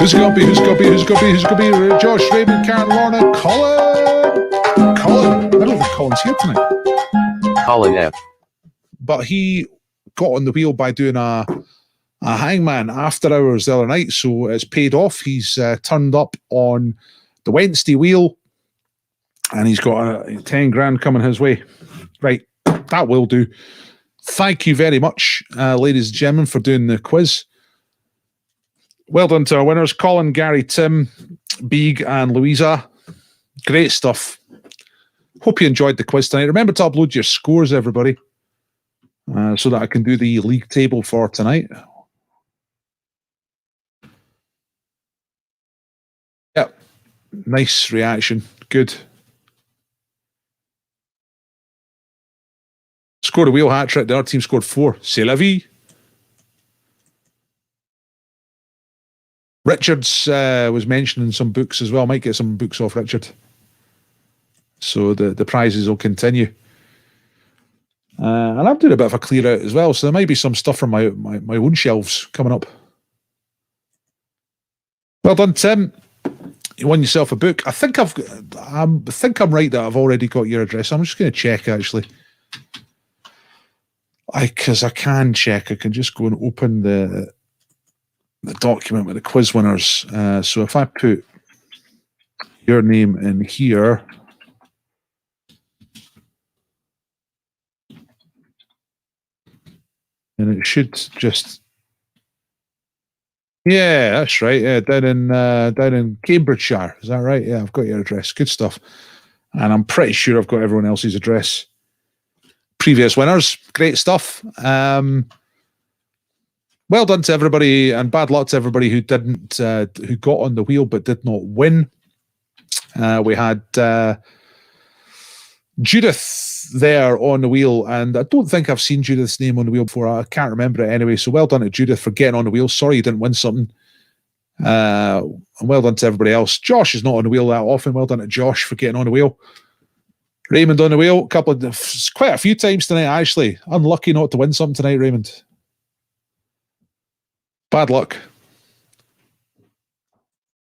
Who's it going to be? Who's it going to be? Who's it going to be? Who's it going to be? Josh, Raymond, Karen, Lorna, Colin. I don't think Colin's here tonight. Colin F. But he got on the wheel by doing a hangman after hours the other night, so it's paid off. He's turned up on the Wednesday wheel, and he's got a 10 grand coming his way. Right, that will do. Thank you very much, ladies and gentlemen, for doing the quiz. Well done to our winners, Colin, Gary, Tim, Beeg, and Louisa. Great stuff. Hope you enjoyed the quiz tonight. Remember to upload your scores, everybody, so that I can do the league table for tonight. Yep. Nice reaction. Good. Scored a wheel hat trick. The other team scored 4. C'est la vie. Richard's was mentioned in some books as well. Might get some books off Richard. So the prizes will continue. And I'm doing a bit of a clear out as well. So there might be some stuff from my own shelves coming up. Well done, Tim. You won yourself a book. I think I'm right that I've already got your address. I'm just going to check actually. Because I can check. I can just go and open the document with the quiz winners. So if I put your name in here, and it should just, yeah, that's right. Yeah, down in Cambridgeshire. Is that right? Yeah, I've got your address. Good stuff. And I'm pretty sure I've got everyone else's address. Previous winners, great stuff. Well done to everybody, and bad luck to everybody who didn't, who got on the wheel but did not win. We had Judith there on the wheel, and I don't think I've seen Judith's name on the wheel before. I can't remember it anyway. So well done to Judith for getting on the wheel. Sorry you didn't win something. And well done to everybody else. Josh is not on the wheel that often. Well done to Josh for getting on the wheel. Raymond on the wheel, quite a few times tonight, actually. Unlucky not to win something tonight, Raymond. Bad luck.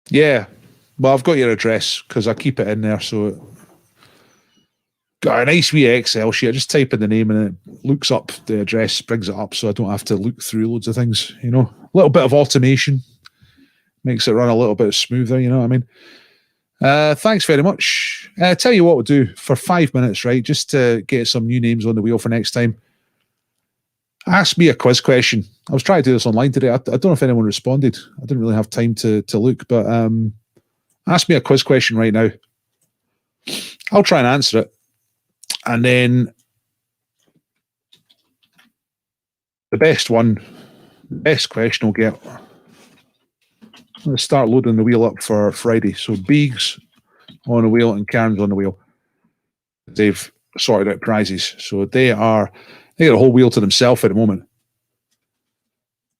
Yeah. Well, I've got your address because I keep it in there. So got a nice wee Excel sheet. I just type in the name and it looks up the address, brings it up so I don't have to look through loads of things, you know. A little bit of automation makes it run a little bit smoother, you know what I mean? Thanks very much. Tell you what we'll do for 5 minutes, right? Just to get some new names on the wheel for next time. Ask me a quiz question. I was trying to do this online today. I don't know if anyone responded. I didn't really have time to look, but ask me a quiz question right now. I'll try and answer it. And then the best question will get. Let's start loading the wheel up for Friday. So Beeg's on the wheel and Karen's on the wheel. They've sorted out prizes. So they got a whole wheel to themselves at the moment.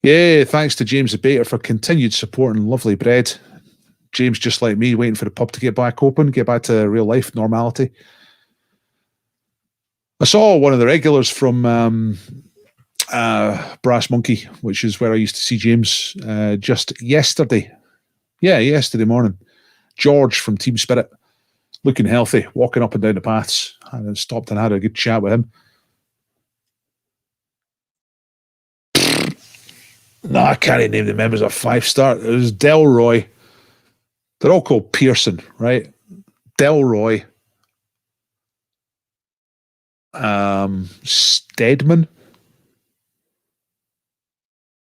Yeah, thanks to James the Baker for continued support and lovely bread. James, just like me, waiting for the pub to get back open, get back to real life normality. I saw one of the regulars from Brass Monkey, which is where I used to see James just yesterday. Yeah, yesterday morning. George from Team Spirit, looking healthy, walking up and down the paths. I stopped and had a good chat with him. No, I can't name the members of 5 Star. It was Delroy. They're all called Pearson, right? Delroy. Stedman.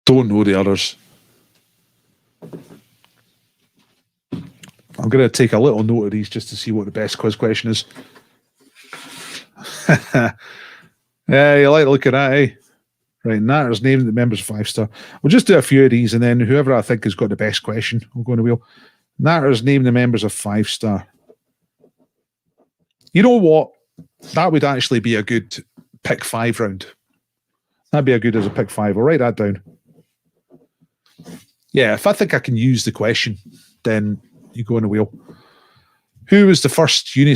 Don't know the others. I'm going to take a little note of these just to see what the best quiz question is. Yeah, you like the look at that, eh? Right, Natter's named the members of 5-star. We'll just do a few of these, and then whoever I think has got the best question will go on the wheel. Natter's named the members of 5-star. You know what? That would actually be a good pick 5 round. That'd be a good as a pick 5. I'll write that down. Yeah, if I think I can use the question, then you go on the wheel. Who was the first the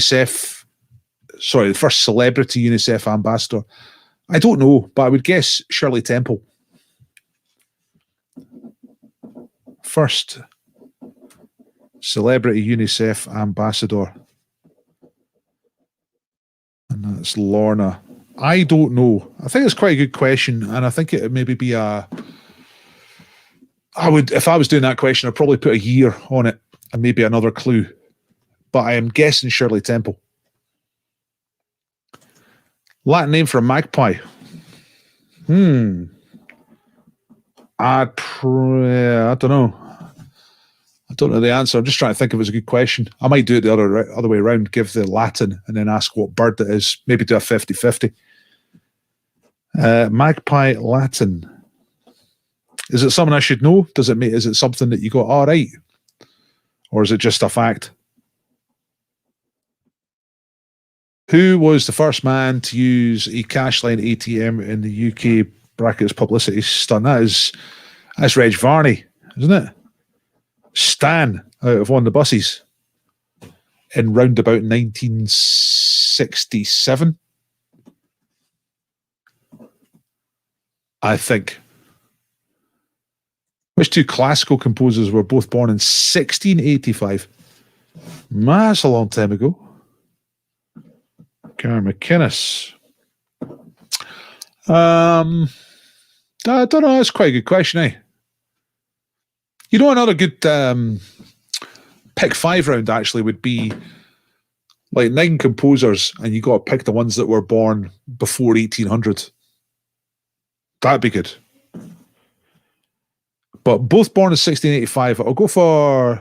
first celebrity UNICEF ambassador? I don't know, but I would guess Shirley Temple. First celebrity UNICEF ambassador. And that's Lorna. I don't know. I think it's quite a good question, and I think it would maybe be if I was doing that question, I'd probably put a year on it and maybe another clue. But I am guessing Shirley Temple. Latin name for a magpie. I don't know. I don't know the answer. I'm just trying to think if it's a good question. I might do it the other way around, give the Latin and then ask what bird it is. Maybe do a 50-50. Magpie Latin. Is it something I should know? Is it something that you go, all right? Or is it just a fact? Who was the first man to use a cash line ATM in the UK brackets publicity stunt? That's Reg Varney, isn't it? Stan out of one of the buses in round about 1967. I think. Which two classical composers were both born in 1685? That's a long time ago. Gary McInnes. I don't know. That's quite a good question, eh? You know, another good pick 5 round actually would be like 9 composers, and you got to pick the ones that were born before 1800. That'd be good. But both born in 1685. I'll go for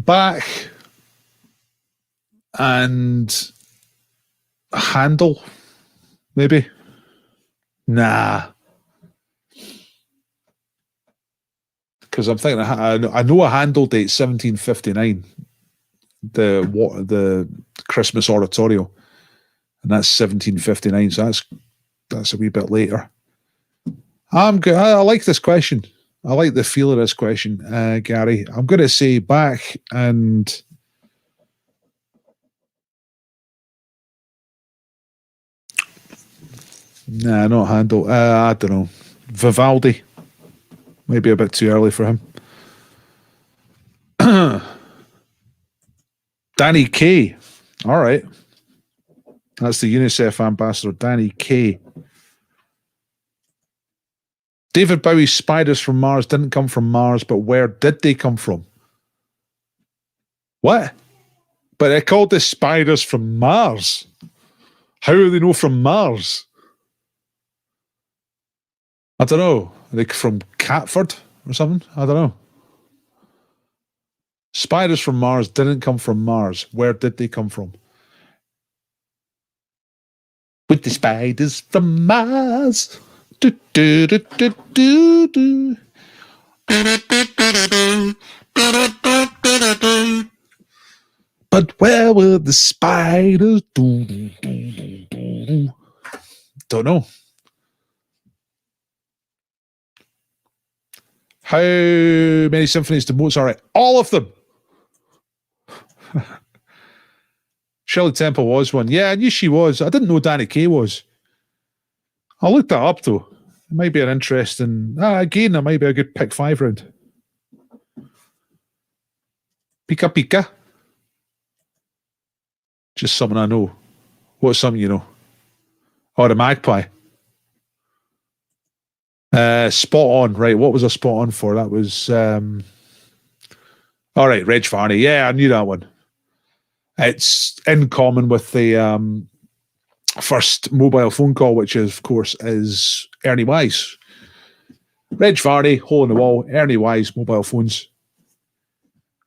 Bach and Handel, maybe. Nah, because I'm thinking I know a Handel date 1759, the Christmas oratorio, and that's 1759. So that's a wee bit later. I'm good. I like this question. I like the feel of this question, Gary. I'm going to say Bach and nah, not Handel. I don't know. Vivaldi. Maybe a bit too early for him. Danny Kaye. All right. That's the UNICEF ambassador, Danny Kaye. David Bowie's Spiders from Mars didn't come from Mars, but where did they come from? What? But they called the Spiders from Mars. How do they know from Mars? I don't know. Like from Catford or something? I don't know. Spiders from Mars didn't come from Mars. Where did they come from? With the spiders from Mars. Do, do, do, do, do, do. But where were the spiders? Don't know. How many symphonies did Mozart write? All of them. Shirley Temple was one. Yeah, I knew she was. I didn't know Danny Kaye was. I'll look that up, though. It might be an interesting... again, that might be a good pick 5 round. Pika Pika. Just something I know. What's something you know? Oh, the magpie. Spot on. Right, what was I spot on for? That was... all right, Reg Varney. Yeah, I knew that one. It's in common with the first mobile phone call, which is, of course, is Ernie Wise. Reg Varney, Hole in the Wall, Ernie Wise, mobile phones.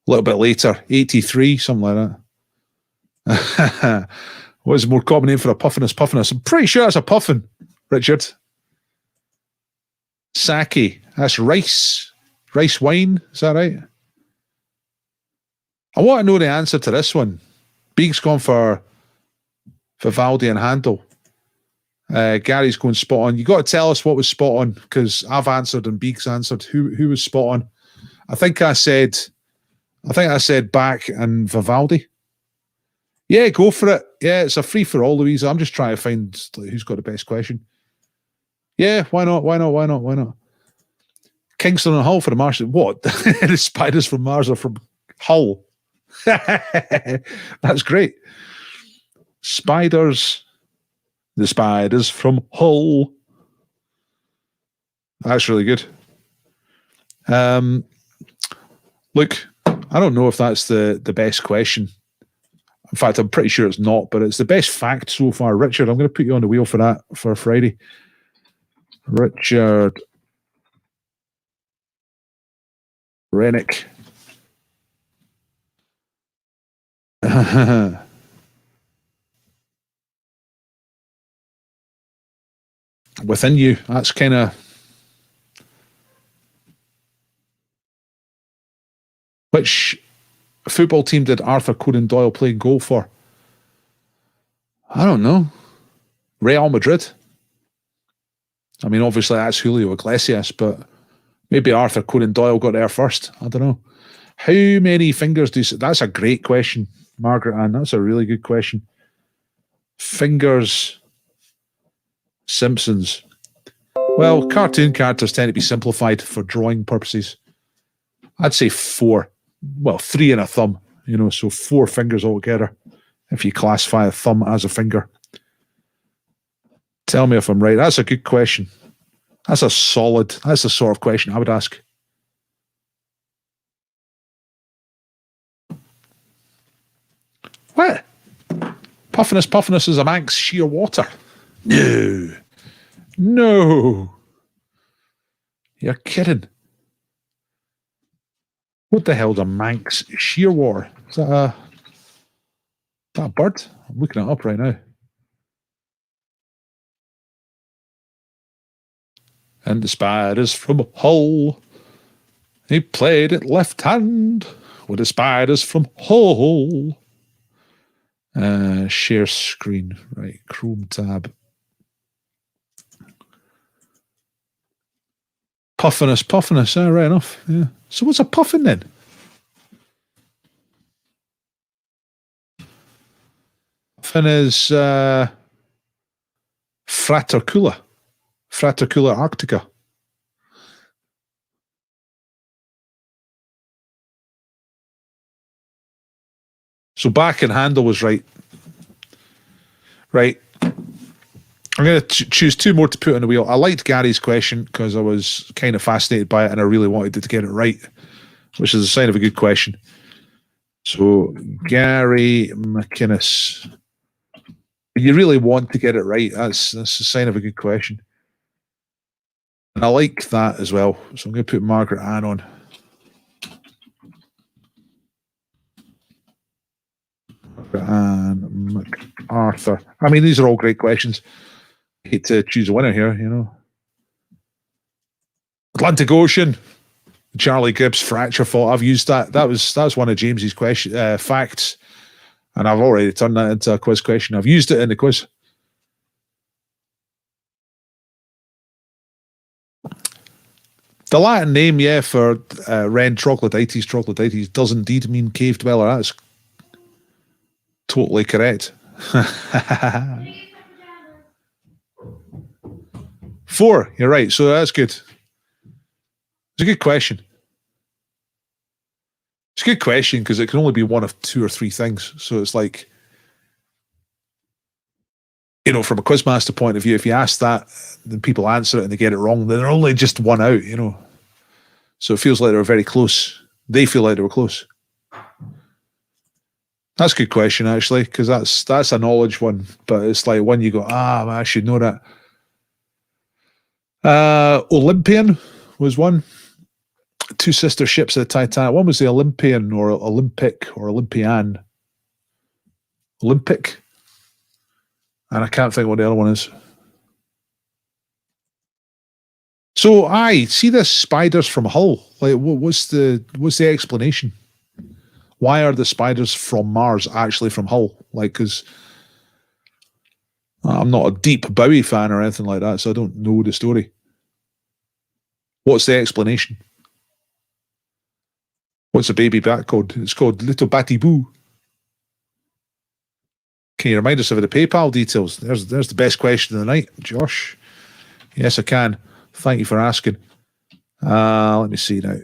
A little bit later, 83, something like that. What is a more common name for a puffinus? Puffinus. I'm pretty sure that's a puffin, Richard. Sake. That's rice. Rice wine. Is that right? I want to know the answer to this one. Beek's gone for Vivaldi and Handel. Gary's going spot on. You got to tell us what was spot on, because I've answered and Beek's answered. Who was spot on? I think I said Bach and Vivaldi. Yeah, go for it. Yeah, it's a free for all, Louisa. I'm just trying to find who's got the best question. Yeah, why not? Why not? Why not? Why not? Kingston and Hull for the Mars. What? The spiders from Mars are from Hull. That's great. Spiders. The spiders from Hull. That's really good. Look, I don't know if that's the best question. In fact, I'm pretty sure it's not, but it's the best fact so far. Richard, I'm going to put you on the wheel for that for Friday. Richard Rennick. Within you, that's kind of... Which football team did Arthur Conan Doyle play goal for? I don't know. Real Madrid. I mean, obviously that's Julio Iglesias, but maybe Arthur Conan Doyle got there first. I don't know. How many fingers do you... That's a great question, Margaret Ann. That's a really good question. Fingers... Simpsons. Well, cartoon characters tend to be simplified for drawing purposes. I'd say 4. Well, 3 and a thumb, so 4 fingers altogether, if you classify a thumb as a finger. Tell me if I'm right. That's a good question. That's the sort of question I would ask. What? Puffinus is a Manx sheer water. No. You're kidding. What the hell's a Manx shearwater? Is that a bird? I'm looking it up right now. And the spiders from Hull. He played it left hand with the spiders from Hull. Share screen. Right, Chrome tab. Puffinus. Right enough. Yeah. So what's a puffin then? Puffin is Fratercula arctica. So Bach and Handel was right. Right. I'm going to choose 2 more to put on the wheel. I liked Gary's question because I was kind of fascinated by it and I really wanted to get it right, which is a sign of a good question. So, Gary McInnes. You really want to get it right. That's a sign of a good question. And I like that as well. So, I'm going to put Margaret Ann on. Margaret Ann MacArthur. I mean, these are all great questions. I hate to choose a winner here, Atlantic Ocean, Charlie Gibbs fracture fault. I've used that. That's one of James's facts, and I've already turned that into a quiz question. I've used it in the quiz. The Latin name, for Wren troglodytes does indeed mean cave dweller. That's totally correct. 4, you're right. So that's good. It's a good question. It's a good question because it can only be one of 2 or 3 things. So it's like, from a Quizmaster point of view, if you ask that, then people answer it and they get it wrong, then they're only just one out, So it feels like they were very close. They feel like they were close. That's a good question, actually, because that's a knowledge one, but it's like one you go, I should know that. Olympian. was one. Two sister ships of the Titanic. One was the Olympian or Olympic or Olympian. Olympic. And I can't think what the other one is. So I see this spiders from Hull. Like, what's the explanation? Why are the spiders from Mars actually from Hull? Like, because I'm not a deep Bowie fan or anything like that, so I don't know the story. What's the explanation? What's the baby bat called? It's called Little Batty Boo. Can you remind us of the PayPal details? There's the best question of the night, Josh. Yes, I can. Thank you for asking. Let me see now.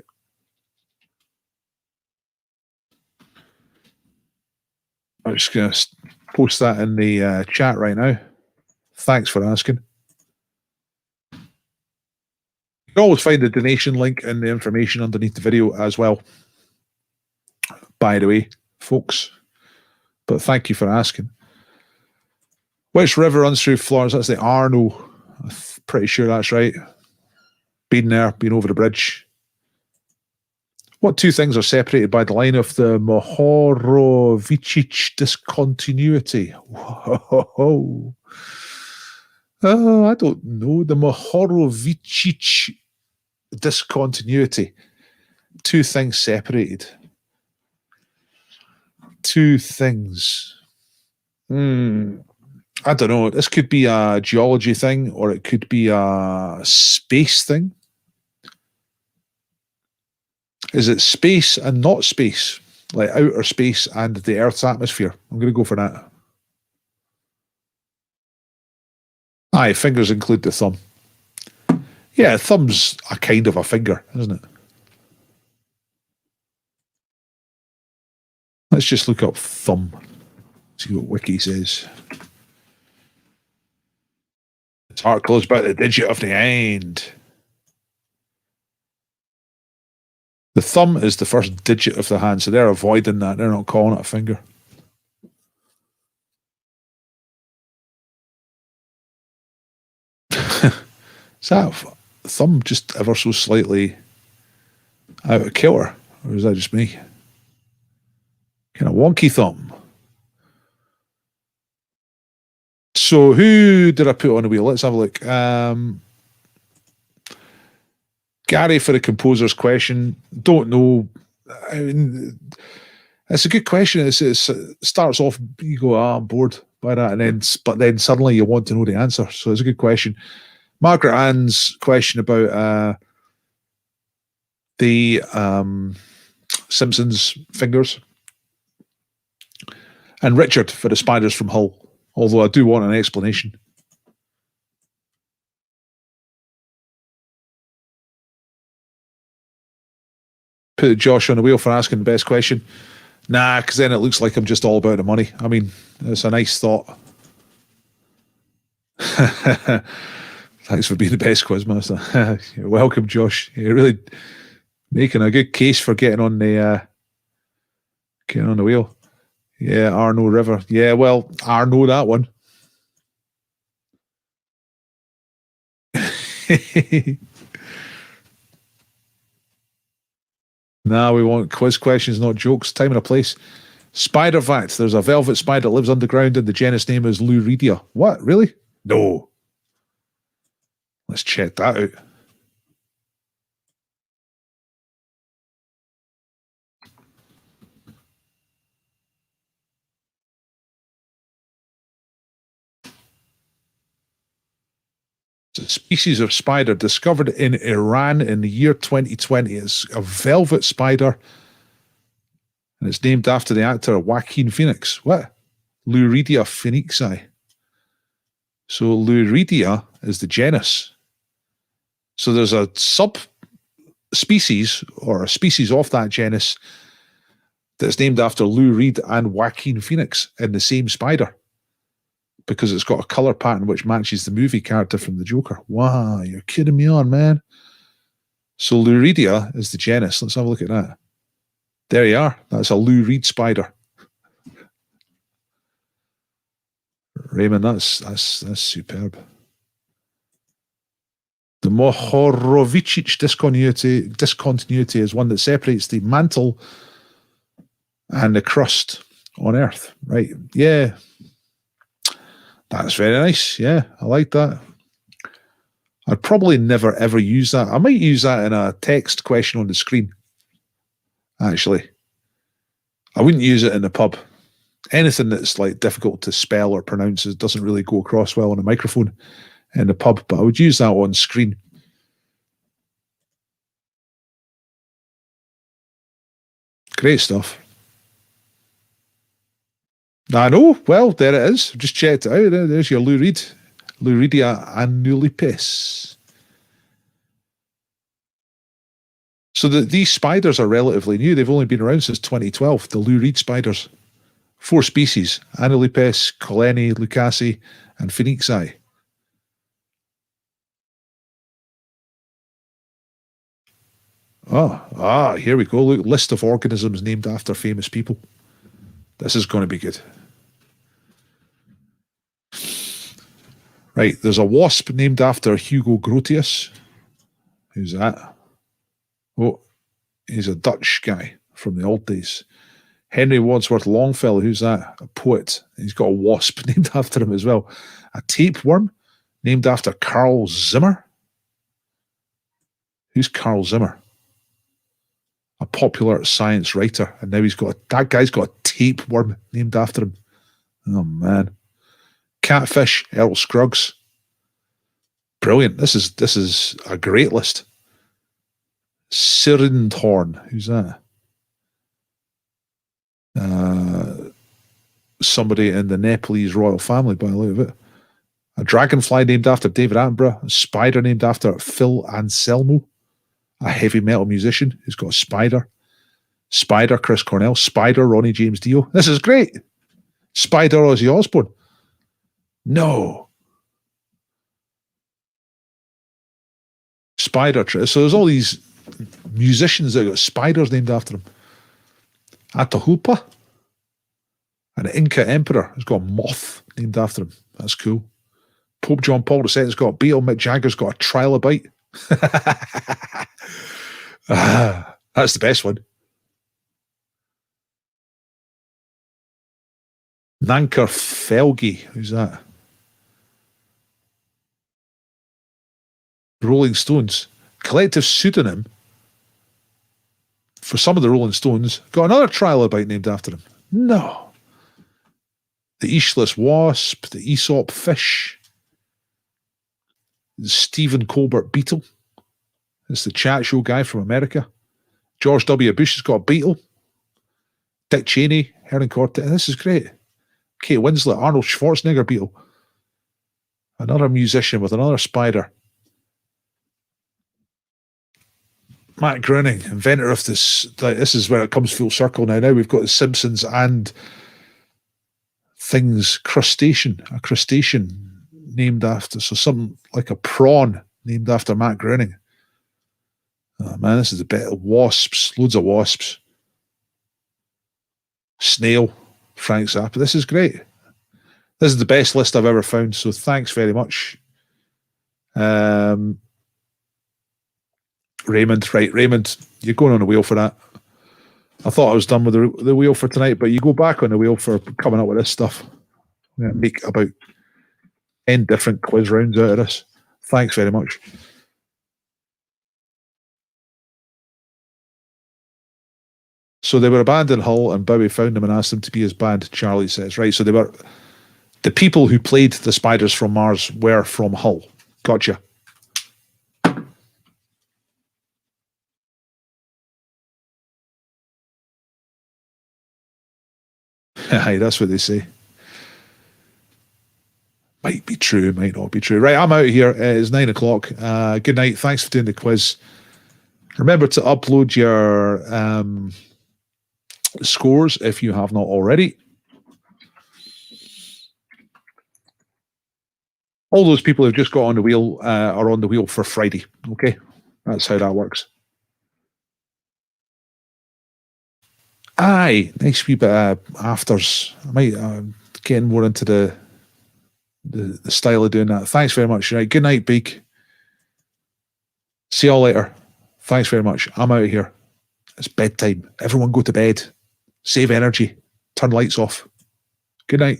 I'm just going to post that in the chat right now. Thanks for asking. You can always find the donation link in the information underneath the video as well, by the way, folks. But thank you for asking. Which river runs through Florence? That's the Arno. I'm pretty sure that's right. Been there, been over the bridge. What two things are separated by the line of the Mohorovičić discontinuity? Whoa. Oh, I don't know. The Mohorovičić discontinuity. Two things separated. Two things. I don't know. This could be a geology thing, or it could be a space thing. Is it space and not space? Like outer space and the Earth's atmosphere? I'm going to go for that. Aye, fingers include the thumb. Yeah, thumb's a kind of a finger, isn't it? Let's just look up thumb. See what Wiki says. This article is about the digit of the hand. The thumb is the first digit of the hand, so they're avoiding that. They're not calling it a finger. Is that thumb just ever so slightly out of kilter? Or is that just me? Kind of wonky thumb. So who did I put on the wheel? Let's have a look. Gary for the composer's question. Don't know. I mean, it's a good question. It starts off, you go, I'm bored by that, but then suddenly you want to know the answer. So it's a good question. Margaret Ann's question about the Simpsons fingers. And Richard for the spiders from Hull. Although I do want an explanation. Put Josh on the wheel for asking the best question. Nah, because then it looks like I'm just all about the money. I mean, it's a nice thought. Thanks for being the best quizmaster. You're welcome, Josh. You're really making a good case for getting on the wheel. Yeah, Arno River. Yeah, well, Arno that one. Now we want quiz questions, not jokes. Time and a place. Spider fact. There's a velvet spider that lives underground and the genus name is Luridia. What? Really? No. Let's check that out. It's a species of spider discovered in Iran in the year 2020. It's a velvet spider, and it's named after the actor Joaquin Phoenix. What? Luridia phoenixi. So Luridia is the genus. So there's a subspecies or a species of that genus that's named after Lou Reed and Joaquin Phoenix in the same spider, because it's got a color pattern which matches the movie character from the Joker. Wow, you're kidding me on, man. So Luridia is the genus. Let's have a look at that. There you are. That's a Lou Reed spider. Raymond, that's superb. The Mohorovičić discontinuity is one that separates the mantle and the crust on Earth. Right. Yeah. That's very nice. Yeah, I like that. I'd probably never ever use that. I might use that in a text question on the screen. Actually, I wouldn't use it in the pub. Anything that's like difficult to spell or pronounce doesn't really go across well on a microphone in the pub, but I would use that on screen. Great stuff. I know. Well, there it is. Just checked it out. There's your Lou Reed. Luridia annulipes. So these spiders are relatively new. They've only been around since 2012. The Lou Reed spiders. 4 species: Annulipes, Coleni, Lucasi, and Phoenixi. Here we go. Look, list of organisms named after famous people. This is going to be good. Right, there's a wasp named after Hugo Grotius. Who's that? Oh, he's a Dutch guy from the old days. Henry Wadsworth Longfellow, who's that? A poet. He's got a wasp named after him as well. A tapeworm named after Carl Zimmer. Who's Carl Zimmer? A popular science writer, and now that guy's got a tapeworm named after him. Oh man. Catfish, Earl Scruggs. Brilliant. This is a great list. Sirindhorn, who's that? Somebody in the Nepalese royal family, by the look of it. A dragonfly named after David Attenborough. A spider named after Phil Anselmo. A heavy metal musician who's got a spider. Spider, Chris Cornell. Spider, Ronnie James Dio. This is great. Spider, Ozzy Osbourne. No. Spider. So there's all these musicians that got spiders named after them. Atahualpa. An Inca emperor has got a moth named after him. That's cool. Pope John Paul II's got a beetle. Mick Jagger's got a trilobite. That's the best one. Nanker Felgi. Who's that? Rolling Stones. Collective pseudonym for some of the Rolling Stones. Got another trilobite named after him. No. The Aeschylus wasp. The Aesop fish. The Stephen Colbert beetle. It's the chat show guy from America. George W. Bush has got a beetle. Dick Cheney, Hernan Cortez. This is great. Kate Winslet, Arnold Schwarzenegger beetle. Another musician with another spider. Matt Groening, inventor of this. This is where it comes full circle now. Now we've got the Simpsons and things. Crustacean. A crustacean named after. So something like a prawn named after Matt Groening. Oh man, this is a bit of wasps. Loads of wasps. Snail. Frank Zappa. This is great. This is the best list I've ever found, so thanks very much. Raymond, right, Raymond, you're going on the wheel for that. I thought I was done with the wheel for tonight, but you go back on the wheel for coming up with this stuff. I'm going to make about 10 different quiz rounds out of this. Thanks very much. So they were a band in Hull, and Bowie found them and asked them to be his band, Charlie says. Right, so they were... The people who played the Spiders from Mars were from Hull. Gotcha. Aye, that's what they say. Might be true, might not be true. Right, I'm out of here. It's 9 o'clock. Good night. Thanks for doing the quiz. Remember to upload your scores if you have not already. All those people who've just got on the wheel are on the wheel for Friday. Okay, that's how that works. Aye, nice wee bit of afters. I might get more into the style of doing that. Thanks very much. Right, good night, Beak. See you all later. Thanks very much. I'm out of here. It's bedtime. Everyone go to bed. Save energy. Turn lights off. Good night.